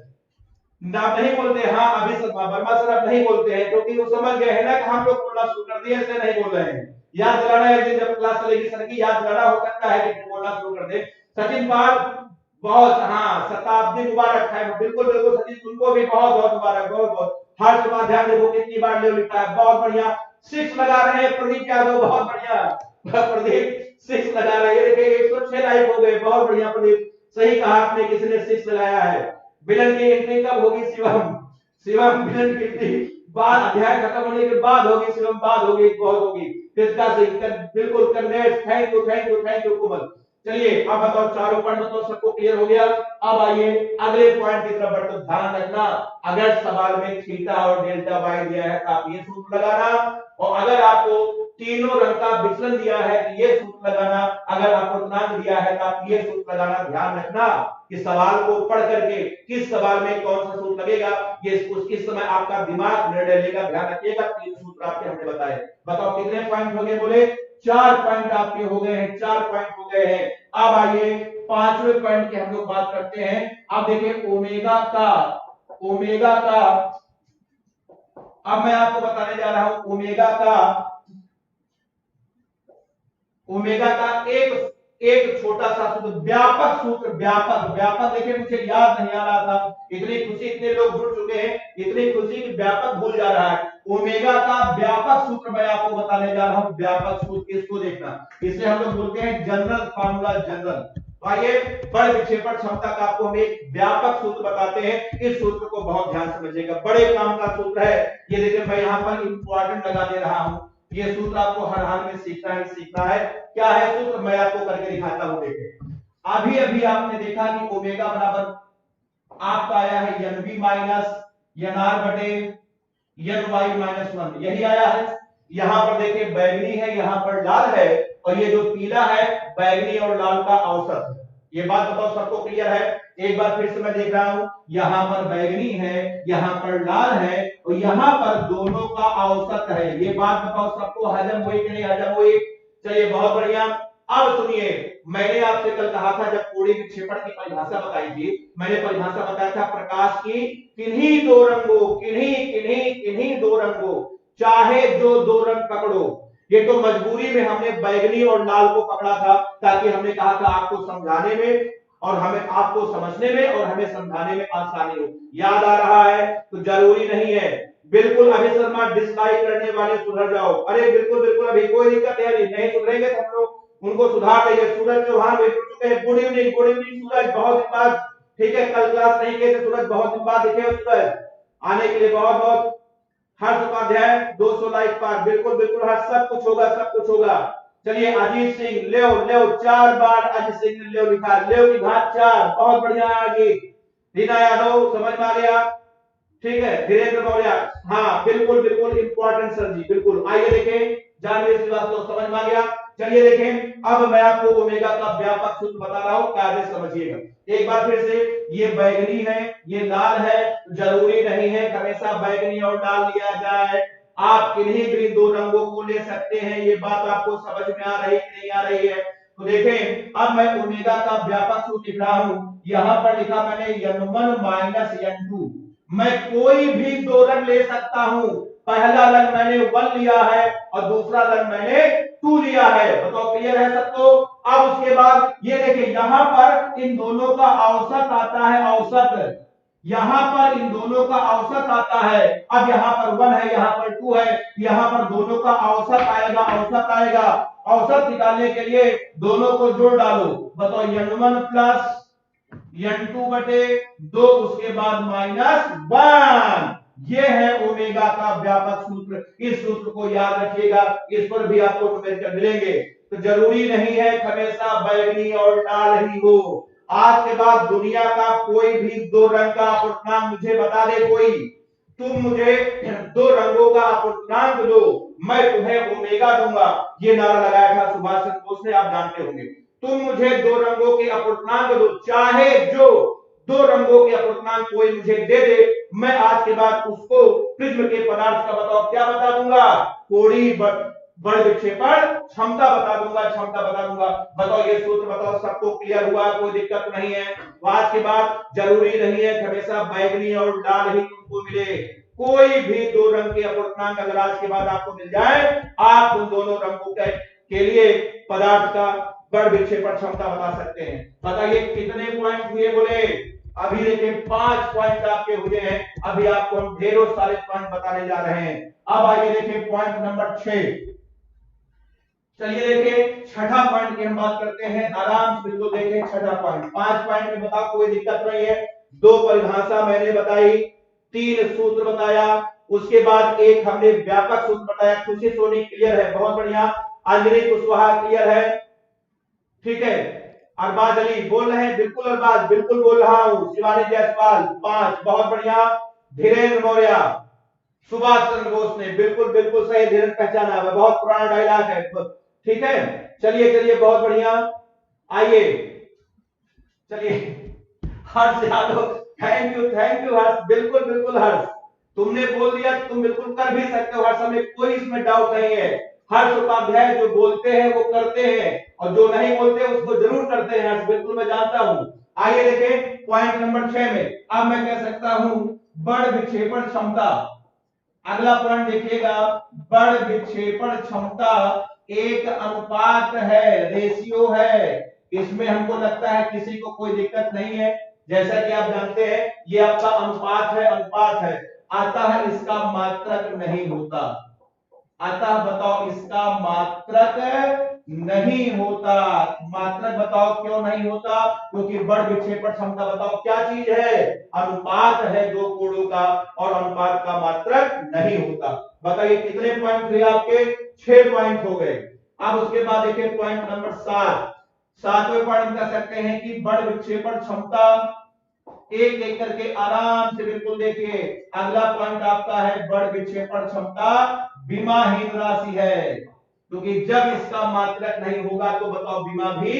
आप नहीं बोलते, हाँ अभी सर वर्मा सर आप नहीं बोलते हैं क्योंकि वो समझ गए हैं ना कि हम लोग बोलना शुरू कर दिए, ऐसे नहीं बोल रहे हैं। याद दिलाना है, एक दिन जब क्लास चलेगी सर की, याद दिलाना, हो सकता है कि बोलना शुरू कर दे। सचिन पाल बहुत, हाँ शताब्दी मुबारक है, बिल्कुल बिल्कुल सचिन, तुमको भी बहुत बहुत मुबारक, बहुत बहुत। हर्ष उपाध्याय देखो कितनी बार ले लिखा है, बहुत बढ़िया, 6 लगा रहे हैं प्रदीप यादव, बहुत बढ़िया प्रदीप 6 लगा रहे हैं, देखिए 106 लाइक हो गए, बहुत बढ़िया प्रदीप, सही कहा आपने, किसी ने 6 लगाया है। विलन की एंट्री कब होगी शिवम? शिवम विलन की एंट्री बाद, अध्याय खत्म होने के बाद होगी शिवम, बाद होगी, बहुत होगी, कृष्णा सिंह बिल्कुल, कन्ग्रेट्स, थैंक यू कोमल। चलिए अब बताओ, चारों पॉइंट बताओ, सबको क्लियर हो गया? अब आइए अगले पॉइंट की तरफ बढ़ते, ध्यान रखना, अगर सवाल में थीटा और डेल्टा वाई दिया है तो आप ये सूत्र लगाना, और अगर आपको तीनों रंग का विचलन दिया है तो ये सूत्र लगाना, अगर आपको पूर्णांक दिया है तो आप ये सूत्र लगाना। ध्यान रखना कि सवाल को पढ़ करके किस सवाल में कौन सा सूत्र लगेगा, ये किस समय आपका दिमाग निर्णय लेगा, ध्यान रखिएगा। 3 सूत्र आपके हमने बताए, बताओ कितने पॉइंट हो गए? बोले 4 पॉइंट आपके हो गए हैं, 4 पॉइंट हो गए हैं। अब आइए 5वें पॉइंट की हम लोग बात करते हैं। अब देखिए ओमेगा का, अब मैं आपको बताने जा रहा हूं ओमेगा का एक छोटा सा सूत्र, व्यापक सूत्र, व्यापक देखिए मुझे याद नहीं आ रहा था, इतनी खुशी, इतने लोग जुड़ चुके हैं, इतनी खुशी कि व्यापक भूल जा रहा है। ओमेगा का व्यापक सूत्र मैं आपको बताने जा रहा हूं, व्यापक सूत्र, इसको देखना, इसे हम लोग बोलते हैं जनरल फार्मूला, जनरल। आइए, बड़े विक्षेपण क्षमता का आपको हम एक व्यापक सूत्र बताते हैं, इस सूत्र को बहुत ध्यान से समझिएगा, बड़े काम का सूत्र है ये। देखिए मैं यहां पर इंपॉर्टेंट लगा दे रहा हूं, ये सूत्र आपको हर हाल में सीखना है। क्या है सूत्र, मैं आपको करके दिखाता हूं। देखिए अभी अभी आपने देखा कि ओमेगा बराबर आपका आया है N V minus N R बटे एन वाई माइनस 1, यही आया है। यहां पर देखिए बैगनी है, यहां पर लाल है, और ये जो पीला है बैगनी और लाल का औसत है। ये बात बताओ सबको क्लियर है? एक बार फिर से मैं देख रहा हूं, यहां पर बैगनी है, यहां पर लाल है, और यहां पर दोनों का औसत है। ये बात बताओ सबको हजम हुई कि नहीं हजम हुई? चलिए बहुत बढ़िया। अब सुनिए, मैंने आपसे कल कहा था, जब कोणीय विक्षेपण की परिभाषा बताई थी, मैंने परिभाषा बताया था प्रकाश की किन्हीं दो रंगों, किन्हीं दो रंगों, चाहे जो दो रंग पकड़ो। ये तो मजबूरी में हमने बैगनी और लाल को पकड़ा था, ताकि हमने कहा था आपको समझाने में और हमें, आपको समझने में और हमें समझाने में आसानी हो। याद आ रहा है? तो जरूरी नहीं है, बिल्कुल अभी शर्मा डिसलाइक करने वाले सुधर जाओ, अरे बिल्कुल बिल्कुल, अभी कोई दिक्कत है, नहीं सुधरेंगे तो हम लोग उनको सुधार देंगे। सूरज चौहान भी जुड़ चुके हैं, गुड इवनिंग सूरज, बहुत दिन बाद, ठीक है, कल क्लास नहीं किए थे सूरज, बहुत दिन बाद दिखे सूरज, आने के लिए बहुत बहुत। हर्ष उपाध्याय 200 लाइक पार, बिल्कुल बिल्कुल हर्ष, सब कुछ होगा, सब कुछ होगा। चलिए अजीत सिंह ले 4 बार अजीत सिंह ने ले लिखा, ले की घात 4, बहुत बढ़िया अजीत। रीना यादव समझ में आ गया, ठीक है, धीरेन्द्र मौर्य, हाँ बिल्कुल बिल्कुल इंपॉर्टेंट सर जी, बिल्कुल। आइए देखें, जानवी श्रीवास्तव समझ में आ गया। चलिए देखें, अब मैं आपको ओमेगा का व्यापक सूत्र बता रहा हूं, कायदे समझिएगा एक बार फिर से। ये बैगनी है, ये लाल है, जरूरी नहीं है हमेशा बैगनी और लाल लिया जाए, आप किन्हीं भी दो रंगों को ले सकते हैं। ये बात आपको समझ में आ रही कि नहीं आ रही है? तो देखें, अब मैं ओमेगा का व्यापक सूत्र लिख रहा हूं, यहां पर लिखा मैंने n1 माइनस n2। मैं कोई भी दो रंग ले सकता हूं, पहला रंग मैंने 1 लिया है और दूसरा रंग मैंने 2 लिया है। बताओ क्लियर है सबको? अब उसके बाद ये देखिए, यहां पर इन दोनों का औसत आता है, औसत यहां पर इन दोनों का औसत आता है। अब यहां पर 1 है, यहां पर 2 है, यहां पर दोनों का औसत आएगा, औसत आएगा। औसत निकालने के लिए दोनों को जोड़ डालो। बताओ n1 प्लस n2 बटे 2, उसके बाद -1। ये है ओमेगा का व्यापक सूत्र। इस सूत्र को याद रखिएगा, इस पर भी आपको न्यूमेरिकल मिलेंगे। तो जरूरी नहीं है हमेशा बैगनी और लाल ही हो। आज के बाद दुनिया का कोई भी दो रंग का अपूर्णांक मुझे बता दे कोई, तुम मुझे दो रंगों का अपूर्णांक दो, मैं तुम्हें ओमेगा दूंगा। ये नारा लगाया था सुभाष चंद्र बोस ने, आप जानते होंगे। तुम मुझे दो रंगों के अपूर्णांक दो, चाहे जो दो रंगों के अपूर्णांक कोई मुझे दे दे, मैं आज के बाद उसको प्रिज्म के पदार्थ का बताओ क्या बता दूंगा, कोणीय बल विक्षेपण क्षमता बता दूंगा, क्षमता बता दूंगा। बताओ ये सूत्र बताओ सबको क्लियर हुआ? कोई दिक्कत नहीं है? आज के बाद जरूरी नहीं है हमेशा बैगनी और लाल ही तुमको मिले, कोई भी दो रंग के अपूर्णांक अगर आज के बाद आपको मिल जाए, आप उन दोनों रंगों के लिए पदार्थ का बल विक्षेपण क्षमता बता सकते हैं। बताइए कितने पॉइंट हुए बोले? अभी देखिए 5 पॉइंट आपके हुए हैं। अभी आपको हम ढेरों सारे पॉइंट बताने जा रहे हैं। अब आइए देखिए पॉइंट नंबर 6। चलिए देखिए छठा पॉइंट की हम बात करते हैं, आराम से बिल्कुल देखें छठा पॉइंट। 5 पॉइंट में बताओ कोई दिक्कत नहीं है। 2 परिभाषा मैंने बताई, 3 सूत्र बताया, उसके बाद एक हमने व्यापक सूत्र बताया। खुशी सोनी क्लियर है, बहुत बढ़िया। अंजलि कुशवाहा क्लियर है, ठीक है। अरबाज अली बोल रहे हैं, बिल्कुल अरबाज, बिल्कुल बोल रहा हूं। शिवानी जायसवाल 5, बहुत बढ़िया। धीरेन्द्र मौर्य, सुभाष चंद्र बोस ने बिल्कुल बिल्कुल सही, धीरेन्द्र पहचाना है, बहुत पुराना डायलॉग है, ठीक है। चलिए चलिए बहुत बढ़िया। आइए चलिए, हर्ष यादव, थैंक यू हर्ष, बिल्कुल बिल्कुल हर्ष, तुमने बोल दिया, तुम बिल्कुल कर भी सकते हो हर्ष, हमें कोई इसमें डाउट नहीं है। हर्ष उपाध्याय जो बोलते हैं वो करते हैं, और जो नहीं बोलते उसको जरूर करते हैं हर्ष, बिल्कुल मैं जानता हूं। आइए देखें पॉइंट नंबर 6 में, अब मैं कह सकता हूं बल विक्षेपण क्षमता। अगला पॉइंट देखिएगा, बल विक्षेपण क्षमता एक अनुपात है, रेशियो है। इसमें हमको लगता है किसी को कोई दिक्कत नहीं है। जैसा कि आप जानते हैं ये आपका अनुपात है, अनुपात है, अतः इसका मात्रक नहीं होता। अतः बताओ इसका मात्रक नहीं होता। मात्रक बताओ क्यों नहीं होता? क्योंकि बल विक्षेपण क्षमता बताओ क्या चीज है? अनुपात है दो कोणों का, और अनुपात का मात्रक नहीं होता। बताइए कितने पॉइंट हुए आपके? 6 पॉइंट हो गए। अब उसके बाद देखिए पॉइंट नंबर 7। 7वें पॉइंट कह सकते हैं कि बल विक्षेपण क्षमता, एक एक करके आराम से बिल्कुल देखिए। अगला पॉइंट आपका है बल विक्षेपण क्षमता विमाहीन राशि है, क्योंकि जब इसका मात्रक नहीं होगा तो बताओ विमा भी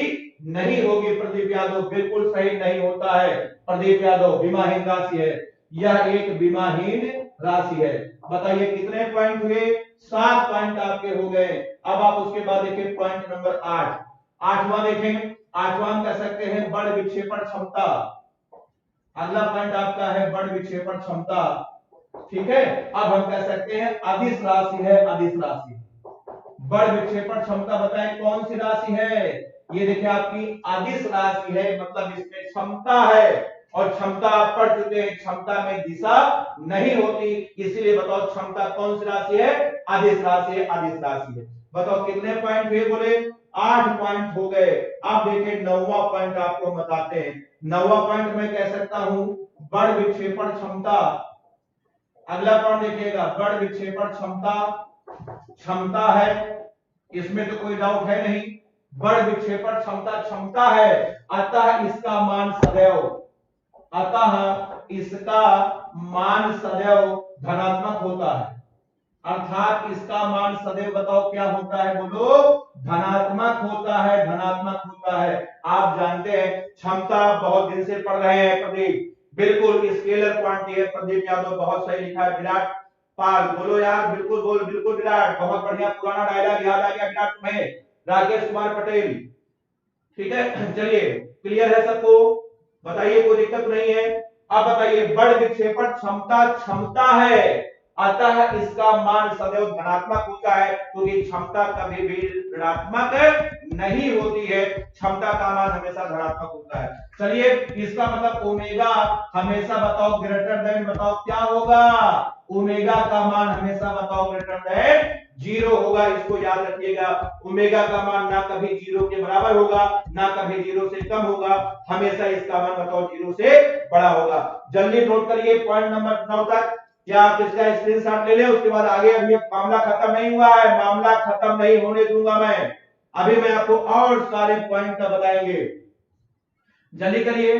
नहीं होगी। प्रदीप यादव बिल्कुल सही नहीं होता है, प्रदीप यादव विमाहीन राशि है, यह एक विमाहीन राशि है। बताइए कितने पॉइंट हुए? 7 पॉइंट आपके हो गए। अब आप उसके बाद देखिए पॉइंट नंबर 8। 8वां देखें, 8वां कह सकते हैं बल विक्षेपण क्षमता। अगला पॉइंट आपका है बल विक्षेपण क्षमता, ठीक है। अब हम कह सकते हैं अदिश राशि है, अदिश राशि। बल विक्षेपण क्षमता बताएं कौन सी राशि है? ये देखिए आपकी अदिश राशि है, मतलब इसमें क्षमता है, और क्षमता आप पढ़ चुके हैं, क्षमता में दिशा नहीं होती, इसीलिए बताओ क्षमता कौन सी राशि है? अदिश राशि है, अदिश राशि है। बताओ कितने पॉइंट हुए बोले? 8 पॉइंट हो गए। अब देखिए 9वां पॉइंट आपको बताते हैं। 9वां पॉइंट मैं कह सकता हूं बल विक्षेपण क्षमता। अगला पॉइंट देखिएगा, बल विक्षेपण क्षमता क्षमता है, इसमें तो कोई डाउट है नहीं। बल विक्षेपण क्षमता क्षमता है, अतः इसका मान सदैव, अतः इसका मान सदैव धनात्मक होता है। अर्थात इसका मान सदैव बताओ क्या होता है, बोलो धनात्मक होता है, धनात्मक होता है। आप जानते हैं क्षमता बहुत दिन से पढ़ रहे हैं प्रदीप, बिल्कुल स्केलर क्वांटिटी है। प्रदीप यादव बहुत सही लिखा है। विराट पाल बोलो यार, बिल्कुल बोल, बिल्कुल विराट, बहुत बढ़िया, पुराना डायलॉग याद आ गया विराट तुम्हें। राकेश कुमार पटेल, ठीक है चलिए क्लियर है सबको, बताइए कोई दिक्कत नहीं है। अब बताइए बड़ विक्षेपण क्षमता क्षमता है, अतः इसका मान सदैव धनात्मक होता है, क्योंकि क्षमता कभी भी ऋणात्मक नहीं होती है, क्षमता का मान हमेशा धनात्मक होता है। चलिए इसका मतलब ओमेगा हमेशा बताओ ग्रेटर देन, बताओ क्या होगा, ओमेगा का मान हमेशा बताओ ग्रेटर देन 0 होगा, इसको याद रखिएगा। ओमेगा का मान ना कभी 0 के बराबर होगा, ना कभी 0 से कम होगा, हमेशा इसका मान बताओ 0 से बड़ा होगा। जल्दी नोट करिए पॉइंट नंबर 9 तक, क्या आप इसका स्क्रीनशॉट ले लें, उसके बाद आगे अभी मामला खत्म नहीं हुआ है, मामला खत्म नहीं होने दूंगा मैं, अभी मैं आपको और सारे पॉइंट का बताएंगे। जल्दी करिए,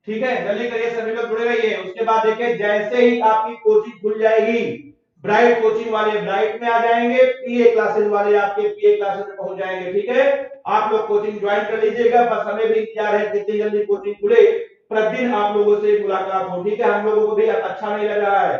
ठीक है जल्दी करिए, सभी लोग जुड़े रहिए। उसके बाद देखिए जैसे ही आपकी कोचिंग खुल जाएगी, ब्राइट कोचिंग वाले ब्राइट में आ जाएंगे, पीए क्लासेस वाले आपके पीए क्लासेस में पहुंच जाएंगे, ठीक है। आप लोग कोचिंग ज्वाइन कर लीजिएगा, बस हमें भी इंतजार है कितनी जल्दी कोचिंग खुले, प्रतिदिन आप लोगों से मुलाकात हो, ठीक है। हम लोगों को भी अच्छा नहीं लग रहा है,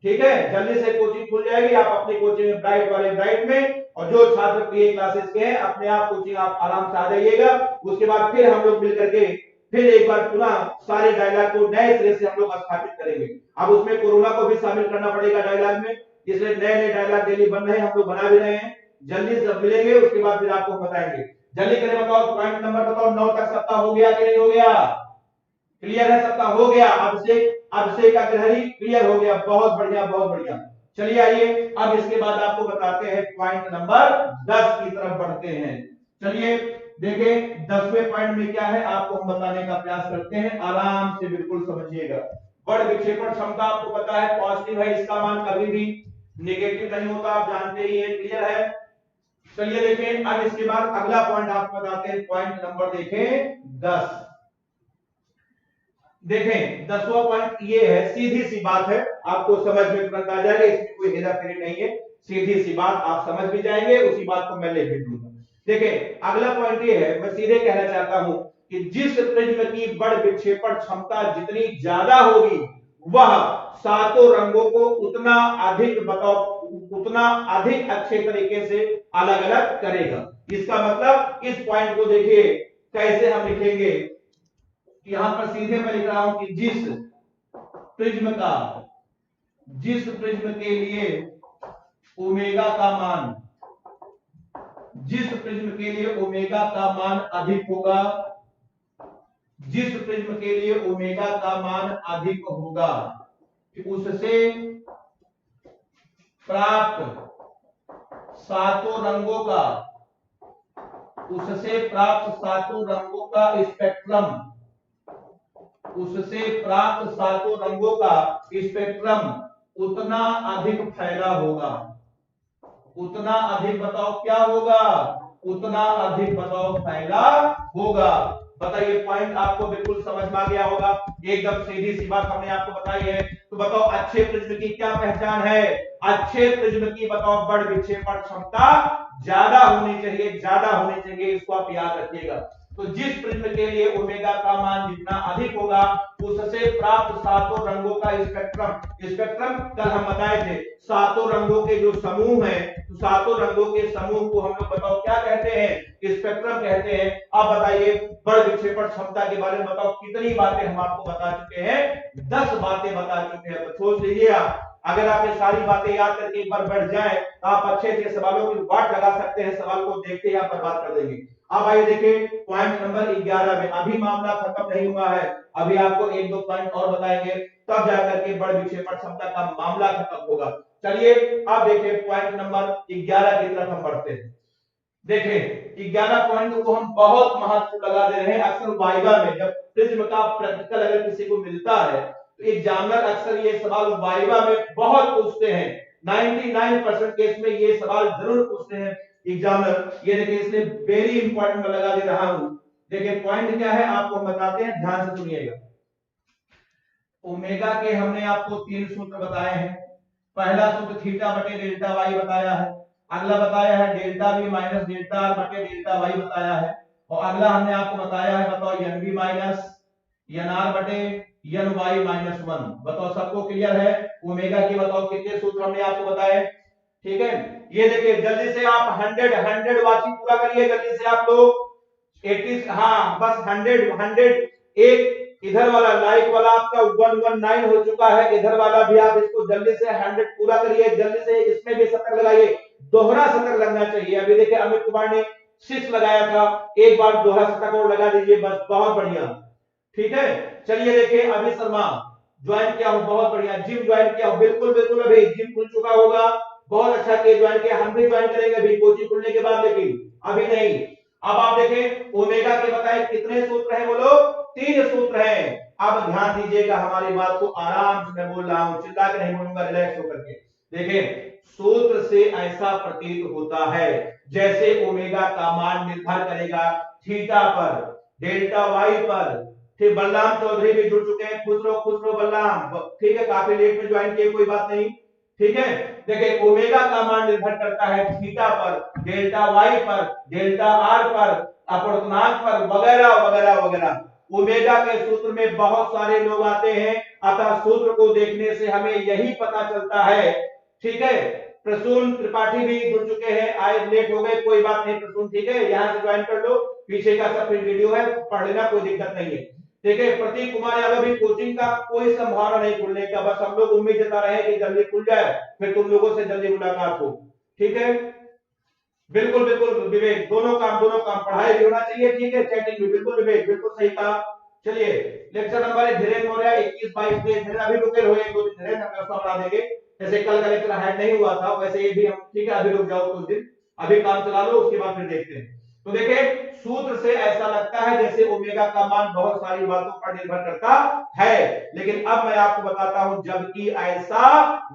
ठीक है। जल्दी से कोचिंग खुल जाएगी, आप अपनी कोचिंग में ब्राइट वाले ब्राइट में, और जो छात्र पीए क्लासेस के हैं अपने आप कोचिंग आप आराम से आ जाइएगा। उसके बाद फिर हम लोग मिलकर के फिर एक बार पुनः सारे डायलॉग को नए सिरे से हम लोग स्थापित करेंगे। अब उसमें कोरोना को भी शामिल करना पड़ेगा डायलॉग में, इसलिए नए नए डायलॉग डेली बन रहे हैं, हम लोग बना भी रहे हैं। जल्दी से मिलेंगे, उसके बाद फिर आपको बताएंगे। जल्दी करें, बताओ पॉइंट नंबर बताओ 9 तक सबका हो गया कि नहीं हो गया, क्लियर है सबका हो गया। अभिषेक अग्रहरी क्लियर हो गया, बहुत बढ़िया बहुत बढ़िया। चलिए आइए अब इसके बाद आपको बताते हैं पॉइंट नंबर 10 की तरफ बढ़ते हैं। चलिए देखें 10वें पॉइंट में क्या है आपको हम बताने का प्रयास करते हैं, आराम से बिल्कुल समझिएगा। बड़ विक्षेपण क्षमता आपको पता है पॉजिटिव है, इसका मान कभी भी नेगेटिव नहीं होता, आप जानते ही हैं, क्लियर है। चलिए देखें अब इसके बाद अगला पॉइंट आपको बताते हैं, पॉइंट नंबर देखें 10। देखें 10वां पॉइंट ये है, सीधी सी बात है, आपको समझ में तुरंत आ जाएगा, इसमें कोई हेरा फेरी नहीं है, सीधी सी बात आप समझ भी जाएंगे, उसी बात को मैं लिख भी दूंगा। देखें अगला पॉइंट ये है, मैं सीधे कहना चाहता हूं कि जिस प्रिज्म की बड़ विक्षेपण क्षमता जितनी ज्यादा होगी, वह सातों रंगों को उतना अधिक बताओ, उतना अधिक अच्छे तरीके से अलग अलग करेगा। इसका मतलब इस पॉइंट को देखिए कैसे हम लिखेंगे, यहां पर सीधे मैं लिख रहा हूं कि जिस प्रिज्म के लिए ओमेगा का मान, जिस प्रिज्म के लिए ओमेगा का मान अधिक होगा, जिस प्रिज्म के लिए ओमेगा का मान अधिक होगा, उससे प्राप्त सातों रंगों का, उससे प्राप्त सातों रंगों का स्पेक्ट्रम, उससे प्राप्त सातों रंगों का स्पेक्ट्रम उतना अधिक फैला होगा, उतना अधिक बताओ क्या होगा, उतना अधिक बताओ फैला होगा। बताइए पॉइंट आपको बिल्कुल समझ में आ गया होगा, एकदम सीधी सी बात हमने आपको बताई है। तो बताओ अच्छे प्रिज्म की क्या पहचान है, अच्छे प्रिज्म की बताओ बड़ विक्षेपण क्षमता ज्यादा होनी चाहिए, ज्यादा होनी चाहिए, इसको आप याद रखिएगा। तो जिस प्रिज्म के लिए ओमेगा का मान जितना अधिक होगा, उससे प्राप्त सातों रंगों का स्पेक्ट्रम, स्पेक्ट्रम कल हम बताए थे सातों रंगों के जो समूह है, तो सातों रंगों के समूह को हम लोग बताओ क्या कहते हैं, स्पेक्ट्रम कहते हैं। अब बताइए बड़ विक्षेपण क्षमता के बारे में बताओ कितनी बातें हम आपको बता चुके हैं, 10 बातें बता चुके हैं। तो सोच लीजिए आप, अगर आप ये सारी बातें याद करके एक बार बैठ जाएं तो आप अच्छे अच्छे सवालों की वाट लगा सकते हैं, सवाल को देखते ही आप बर्बाद कर देंगे। अब आइए देखिए पॉइंट नंबर 11 में, अभी मामला खत्म नहीं हुआ है, अभी आपको एक दो पॉइंट और बताएंगे, तब जाकर के बड़ विक्षेपण क्षमता का मामला खत्म होगा। चलिए अब देखिए पॉइंट नंबर 11 की तरफ हम बढ़ते हैं। देखिए 11 पॉइंट को हम बहुत महत्व लगा दे रहे हैं। अक्सर वाइवा में जब प्रिज्म का प्रैक्टिकल अगर किसी को मिलता है तो एग्जामिनर अक्सर ये सवाल वाइवा में बहुत पूछते हैं, 99% केस में ये सवाल जरूर पूछते हैं एग्जामिनर। ये देखिए इसलिए वेरी इंपॉर्टेंट मैं लगा दे रहा हूं। देखिए पॉइंट क्या है आपको बताते हैं, ध्यान से सुनिएगा। ओमेगा के हमने आपको 3 सूत्र बताए हैं, पहला सूत्र थीटा बटे डेल्टा वाई बताया है, अगला बताया है delta B minus delta R बटे डेल्टा वाई बताया है, और अगला हमने आपको बताया है बताओ N B minus N R बटे एन वाई माइनस वन। बताओ सबको क्लियर है? ओमेगा के बताओ कितने सूत्र हमने आपको बताए? ठीक है, ये देखिए जल्दी से आप 100 वाचिंग पूरा करिए जल्दी से आप लोग। 80 हाँ बस 100 एक इधर वाला लाइक वाला आपका 119 हो चुका है, इधर वाला भी आप इसको जल्दी से 100 पूरा करिए जल्दी से, इसमें भी 70 लगाइए, दोहरा 70 लगना चाहिए। अभी देखिए अमित कुमार ने 6 लगाया था, एक बार दोहरा 70 और लगा दीजिए बस, बहुत बढ़िया। ठीक है, चलिए देखिए अभी शर्मा ज्वाइन किया हूं, बहुत बढ़िया। जिम ज्वाइन किया हूं, बिल्कुल बिल्कुल अभी जिम खुल चुका होगा, बहुत अच्छा किया ज्वाइन किया, हम भी ज्वाइन करेंगे अभी कोचिंग खुलने के बाद, लेकिन अभी नहीं। अब आप देखें ओमेगा के बताए कितने सूत्र हैं बोलो? 3 सूत्र हैं। अब ध्यान दीजिएगा हमारी बात को, आराम से मैं बोल रहा हूं, चिल्ला के नहीं बोलूंगा, रिलैक्स होकर के देखें। सूत्र से ऐसा प्रतीत होता है जैसे ओमेगा का मान निर्भर करेगा थीटा पर, डेल्टा वाई पर। ठीक, बलराम चौधरी भी जुड़ चुके हैं, खुश रहो बलराम, ठीक है, काफी लेट में ज्वाइन किए, कोई बात नहीं। ठीक है, देखिए ओमेगा का मान निर्भर करता है थीटा पर, डेल्टा वाई पर, डेल्टा आर पर, अपूर्णांक पर, वगैरह वगैरह वगैरह। ओमेगा के सूत्र में बहुत सारे लोग आते हैं, अतः सूत्र को देखने से हमें यही पता चलता है। ठीक है, प्रसून त्रिपाठी भी जुड़ चुके हैं, आए लेट हो गए, कोई बात नहीं प्रसून, ठीक है, यहां से ज्वाइन कर लो, पीछे का सब वीडियो है, पढ़ लेना, कोई दिक्कत नहीं है। देखिए प्रतीक कुमार यादव भी कोचिंग का कोई संभावना नहीं खुलने का, बस हम लोग उम्मीद जता रहे हैं कि जल्दी खुल जाए, फिर तुम लोगों से जल्दी मुलाकात हो। ठीक है, बिल्कुल बिल्कुल विवेक, दोनों काम पढ़ाई भी होना चाहिए, ठीक है, चैटिंग भी, बिल्कुल विवेक बिल्कुल सही कहा। चलिए लेक्चर नंबर है धीरेन्द्र मौर्य 21-22 में अभी रुके रहो, एक दो दिन धीरेन्द्र हम उसको बढ़ा देंगे, जैसे कल का लेक्चर हाइड नहीं हुआ था वैसे ये भी हम, ठीक है, अभी रुक जाओ कुछ दिन, अभी काम चला लो, उसके बाद फिर देखते हैं। तो देखिए सूत्र से ऐसा लगता है जैसे ओमेगा का मान बहुत सारी बातों पर निर्भर करता है, लेकिन अब मैं आपको बताता हूं जबकि ऐसा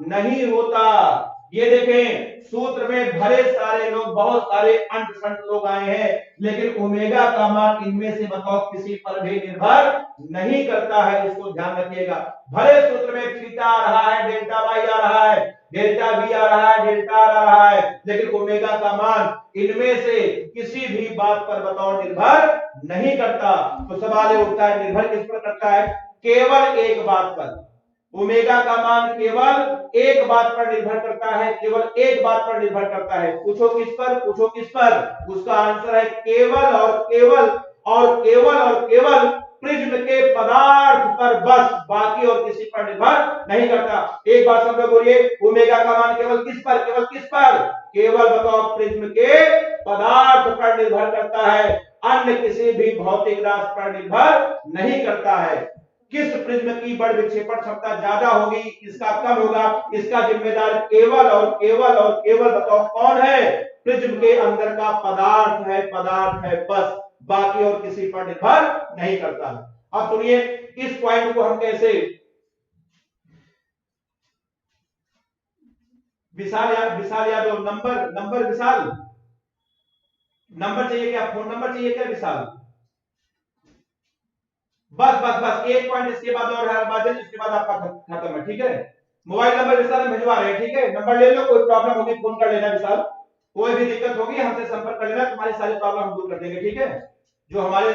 नहीं होता। ये देखें सूत्र में भरे सारे लोग, बहुत सारे अंट संट लोग आए हैं, लेकिन ओमेगा का मान इनमें से बताओ किसी पर भी निर्भर नहीं करता है, इसको ध्यान रखिएगा। भरे सूत्र में थीटा आ रहा है, डेल्टा वाई आ रहा है, डेल्टा बी आ रहा है, डेल्टा आर आ रहा है, लेकिन ओमेगा का मान इनमें से किसी भी बात पर बताओ निर्भर नहीं करता। तो सवाल ये उठता है निर्भर किस पर करता है? केवल एक बात पर। ओमेगा का मान केवल एक बात पर निर्भर करता है, केवल एक बात पर निर्भर करता है। पूछो किस पर? पूछो किस पर? उसका आंसर है केवल और केवल और केवल और केवल प्रिज्म के पदार्थ पर, बस, बाकी और किसी पर निर्भर नहीं करता। एक बार सब लोग बोलिए ओमेगा का मान केवल किस पर? केवल किस पर? केवल बताओ प्रिज्म के पदार्थ पर निर्भर करता है, अन्य किसी भी भौतिक राशि पर निर्भर नहीं करता है। किस प्रिज्म की बड़ विक्षेपण क्षमता ज्यादा होगी, किसका कम होगा, इसका जिम्मेदार केवल और केवल और केवल बताओ कौन है? प्रिज्म के अंदर का पदार्थ है बस, बाकी और किसी पर निर्भर नहीं करता है। अब सुनिए इस पॉइंट को हम कैसे, विशाल यादव नंबर विशाल, नंबर चाहिए क्या? फोन नंबर चाहिए क्या विशाल? बस एक पॉइंट इसके बाद और है बात, इसके बाद आपका खत्म है, ठीक है। मोबाइल नंबर विशाल हम भिजवा रहे हैं, ठीक है, नंबर ले लो, कोई प्रॉब्लम होगी फोन कर लेना विशाल, कोई भी दिक्कत होगी हमसे संपर्क कर लेना, तुम्हारी सारी प्रॉब्लम हम दूर कर देंगे, ठीक है, जो हमारे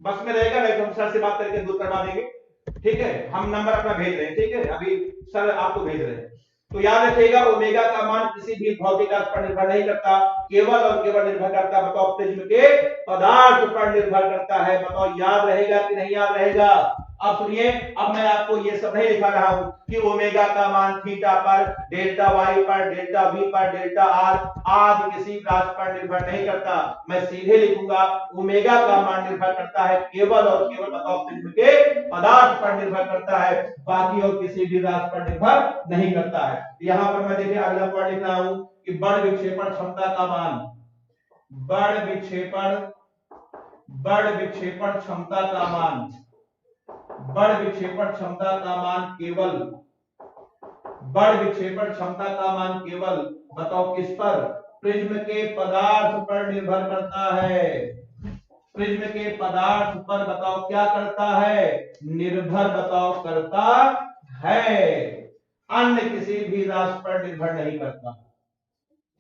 बस में रहेगा नहीं तो हम सर से बात करके दूर करवा देंगे, ठीक है। हम नंबर अपना भेज रहे हैं, ठीक है, अभी सर आपको भेज रहे हैं। तो याद रखिएगा ओमेगा का मान किसी भी भौतिक राशि पर निर्भर नहीं करता, केवल और केवल निर्भर करता बताओ प्रिज्म के पदार्थ पर निर्भर करता है। बताओ याद रहेगा कि नहीं याद रहेगा? अब सुनिए, अब मैं आपको ये सब नहीं लिखा रहा हूं कि ओमेगा का मान थीटा पर, डेल्टा वाई पर, डेल्टा वी पर, डेल्टा आर आदि किसी राशि पर निर्भर नहीं करता। मैं सीधे लिखूंगा ओमेगा का मान निर्भर करता है केवल और केवल बताओ प्रिज्म के पदार्थ पर निर्भर करता है, बाकी और किसी भी राशि पर निर्भर नहीं करता है। यहां पर मैं देखिए अगला पॉइंट लिख रहा हूं कि बड़ विक्षेपण क्षमता का मान, बड़ विक्षेपण क्षमता का मान, बड़ विक्षेपण क्षमता का मान केवल, बड़ विक्षेपण क्षमता का मान केवल बताओ किस पर? प्रिज्म के पदार्थ पर निर्भर करता है। प्रिज्म के पदार्थ पर बताओ क्या करता है? निर्भर बताओ करता है। अन्य किसी भी राशि पर निर्भर नहीं करता।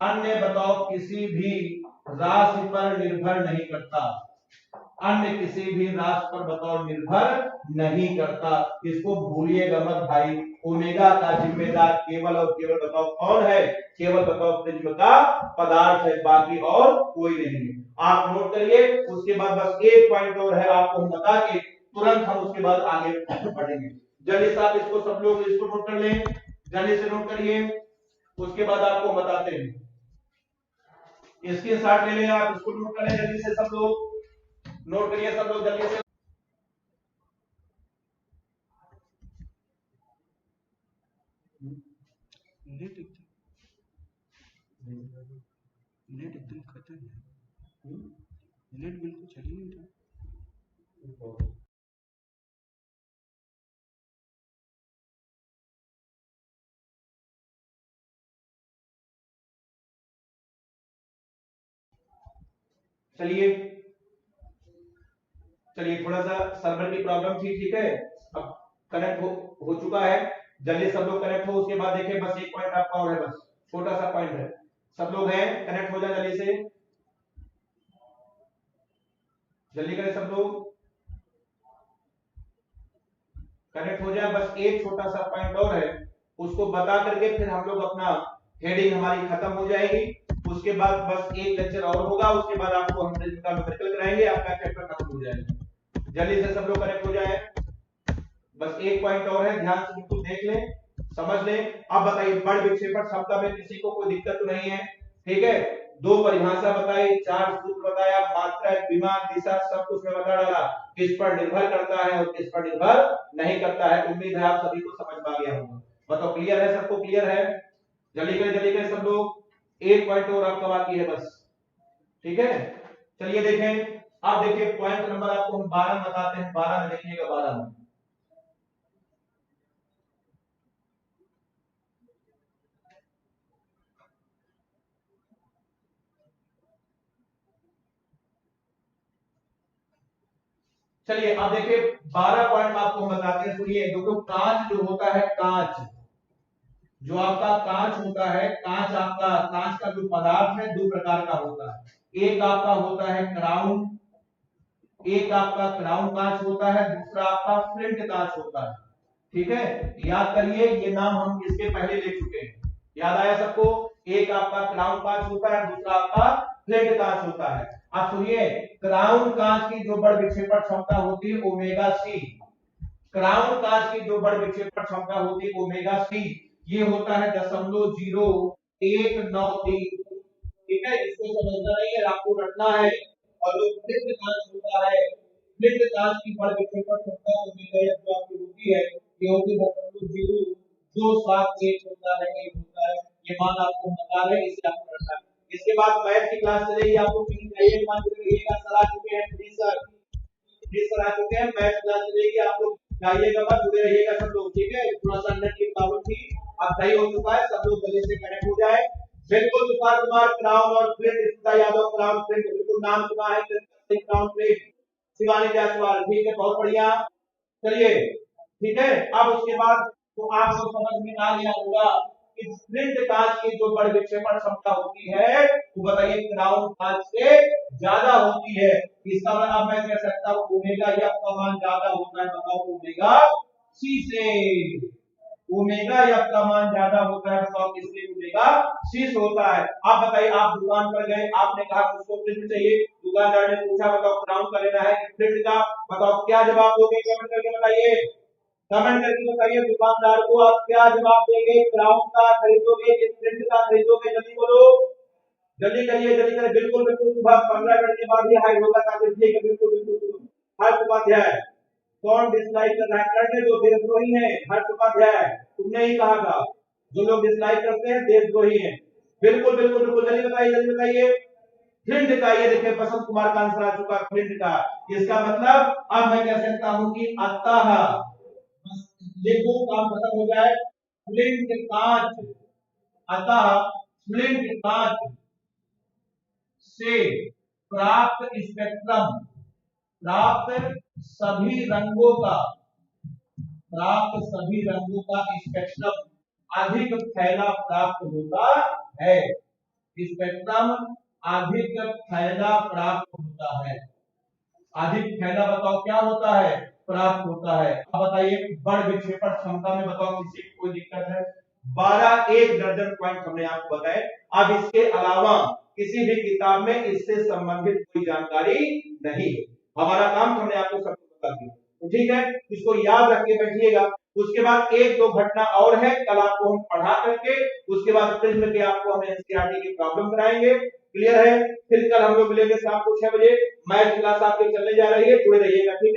अन्य बताओ किसी भी राशि पर निर्भर नहीं करता। अन्य किसी भी राशि पर बताओ निर्भर नहीं करता। इसको भूलिएगा मत भाई। ओमेगा का जिम्मेदार केवल और केवल बताओ कौन है? केवल बताओ प्रिज्म का पदार्थ है, बाकी और कोई नहीं है। आप नोट करिए। उसके बाद बस एक पॉइंट और है आपको हम बता के तुरंत हम उसके बाद आगे बढ़ेंगे। जल्दी से आप इसको सब लोग इसको नोट कर लें, जल्दी से नोट करिए। उसके बाद आपको बताते हैं। इसके साथ ले लें, आप इसको नोट करें जल्दी से सब लोग नोट करिए, सब लोग जल्दी से। नेट एकदम खत्म है। नेट बिल्कुल चल ही नहीं रहा। चलिए चलिए, थोड़ा सा सर्वर की प्रॉब्लम थी, ठीक है। अब कनेक्ट हो चुका है। जल्दी सब लोग कनेक्ट हो। उसके बाद देखिए बस एक पॉइंट आपका और है, बस छोटा सा पॉइंट है। सब लोग हैं, कनेक्ट हो जाए जल्दी से, जल्दी करें सब लोग, कनेक्ट हो जाए। बस एक छोटा सा पॉइंट और है, उसको बता करके फिर हम लोग अपना हेडिंग हमारी खत्म हो जाएगी। उसके बाद बस एक लेक्चर और होगा, उसके बाद आपको हम न्यूमेरिकल कराएंगे, आपका चैप्टर खत्म हो जाएगा। जल्दी से सब लोग कनेक्ट हो जाए। बस एक पॉइंट और है, ध्यान से बिल्कुल देख लें, समझ लें। अब बताइए बड़ विक्षेपण क्षमता में किसी को कोई दिक्कत तो नहीं है? ठीक है। दो परिभाषा बताई, चार सूत्र बताया, मात्रा, विमान, दिशा सब कुछ में बता डाला। किस पर निर्भर करता है और किस पर निर्भर नहीं करता है। उम्मीद है आप सभी को समझ में आ गया होगा। बताओ क्लियर है? सबको क्लियर है? जल्दी करें सब लोग। एक पॉइंट और आपका बाकी है बस, ठीक है। चलिए देखें, अब देखिए पॉइंट नंबर आपको हम 12 बताते हैं। 12 में देखिएगा, 12 में चलिए अब देखिए 12 पॉइंट आपको हम बताते हैं। सुनिए, देखो कांच जो होता है, कांच जो आपका कांच होता है, कांच आपका कांच का जो पदार्थ है दो प्रकार का होता है। एक आपका होता है क्राउन, एक आपका क्राउन कांच होता है, दूसरा आपका फ्लिंट कांच होता है। ठीक है, याद करिए ये नाम हम इसके पहले ले चुके हैं। याद आया सबको? एक आपका क्राउन कांच होता है, दूसरा आपका फ्लिंट कांच होता है। अब सुनिए, क्राउन कांच की जो बड़ विक्षेपण क्षमता होती है ओमेगा सी, क्राउन कांच की जो बड़ विक्षेपण क्षमता होती है ओमेगा सी, ये होता है 0.0193। ठीक है, इसको समझना नहीं है, आपको रटना है। और जो फ्लिंट कांच होता है, फ्लिंट कांच की बड़ विक्षेपण क्षमता ओमेगा एफ जो आपकी होती है, ये होती है 0.0271 होता है, एक होता है। ये मान आपको बता रहे हैं, इसे आपको रखना है। इसके बाद मैथ की क्लास चलेगी, आपको कहीं चाहिए मान रखिएगा। सर आ चुके हैं प्लीज सर, प्लीज सर आ चुके हैं। मैथ क्लास चलेगी, आप लोग जाइएगा मत, जुड़े रहिएगा सब लोग, ठीक है। थोड़ा सा नेट की प्रॉब्लम थी, अब सही हो चुका है। सब लोग जल्दी से कनेक्ट हो जाए। बिल्कुल तुषार कुमार, क्राउन और flint, Smita Yadav, crown flint, बिल्कुल नाम सुना है क्राउन फ्लिंट। शिवानी जायसवाल, ठीक है, बहुत बढ़िया। चलिए ठीक है, अब उसके बाद तो आपको समझ में आ गया होगा कि फ्लिंट कांच की जो बड़ विक्षेपण क्षमता होती है वो बताइए क्राउन कांच से ज्यादा होती है। इसका मतलब मैं कह सकता हूं ओमेगा एफ का मान ज्यादा होता है, बताओ ओमेगा सी से। ओमेगा एफ का मान ज्यादा होता है, बताओ किससे? ओमेगा सी से होता है। आप बताइए, आप दुकान पर गए, आपने कहा मुझको फ्लिंट चाहिए, दुकानदार ने पूछा बताओ क्राउन का लेना है कि फ्लिंट का, बताओ क्या जवाब दोगे? कमेंट करके बताइए, कमेंट करके बताइए दुकानदार को आप क्या जवाब देंगे। क्राउन का खरीदोगे कि फ्लिंट का खरीदोगे? जल्दी बोलो, जल्दी करिए, जल्दी करिए। बिल्कुल बिल्कुल, सुबह 15 मिनट के बाद ही हाइड होगा, ताकि ठीक है, बिल्कुल बिल्कुल। हर्ष उपाध्याय, कौन डिसलाइक कर रहा है? करने दो, देशद्रोही है। हर्ष उपाध्याय, तुमने ही कहा था जो लोग डिसलाइक करते हैं देशद्रोही हैं। बिल्कुल बिल्कुल बिल्कुल, जल्दी बताइए, जल्दी बताइए। फ्लिंट का, ये देखिए बसंत कुमार का आंसर आ चुका, फ्लिंट का। इसका मतलब अब मैं कह सकता हूं कि अतः, देखो काम खत्म हो जाए, फ्लिंट कांच, अतः फ्लिंट कांच से प्राप्त स्पेक्ट्रम, प्राप्त सभी रंगों का, प्राप्त सभी रंगों का स्पेक्ट्रम अधिक फैला प्राप्त होता है। स्पेक्ट्रम अधिक फैला प्राप्त होता है। अधिक फैला बताओ क्या होता है, प्राप्त होता है। अब बताइए बड़ विक्षेपण क्षमता में बताओ किसी को कोई दिक्कत है? 12 एक दर्जन पॉइंट हमने आपको बताए। अब इसके अलावा किसी भी किताब में इससे संबंधित कोई जानकारी नहीं है। हमारा काम हमने आपको सब बता दिया, तो ठीक है, इसको याद रख के बैठिएगा। उसके बाद एक दो घटना और है, कल आपको हम पढ़ा करके उसके बाद प्रिज्म के आपको हम एनसीईआरटी की प्रॉब्लम कराएंगे। क्लियर है? फिर कल हम लोग मिलेंगे शाम को 6 बजे। मैथ क्लास आपके चलने जा रही है, जुड़े रहिएगा, ठीक है।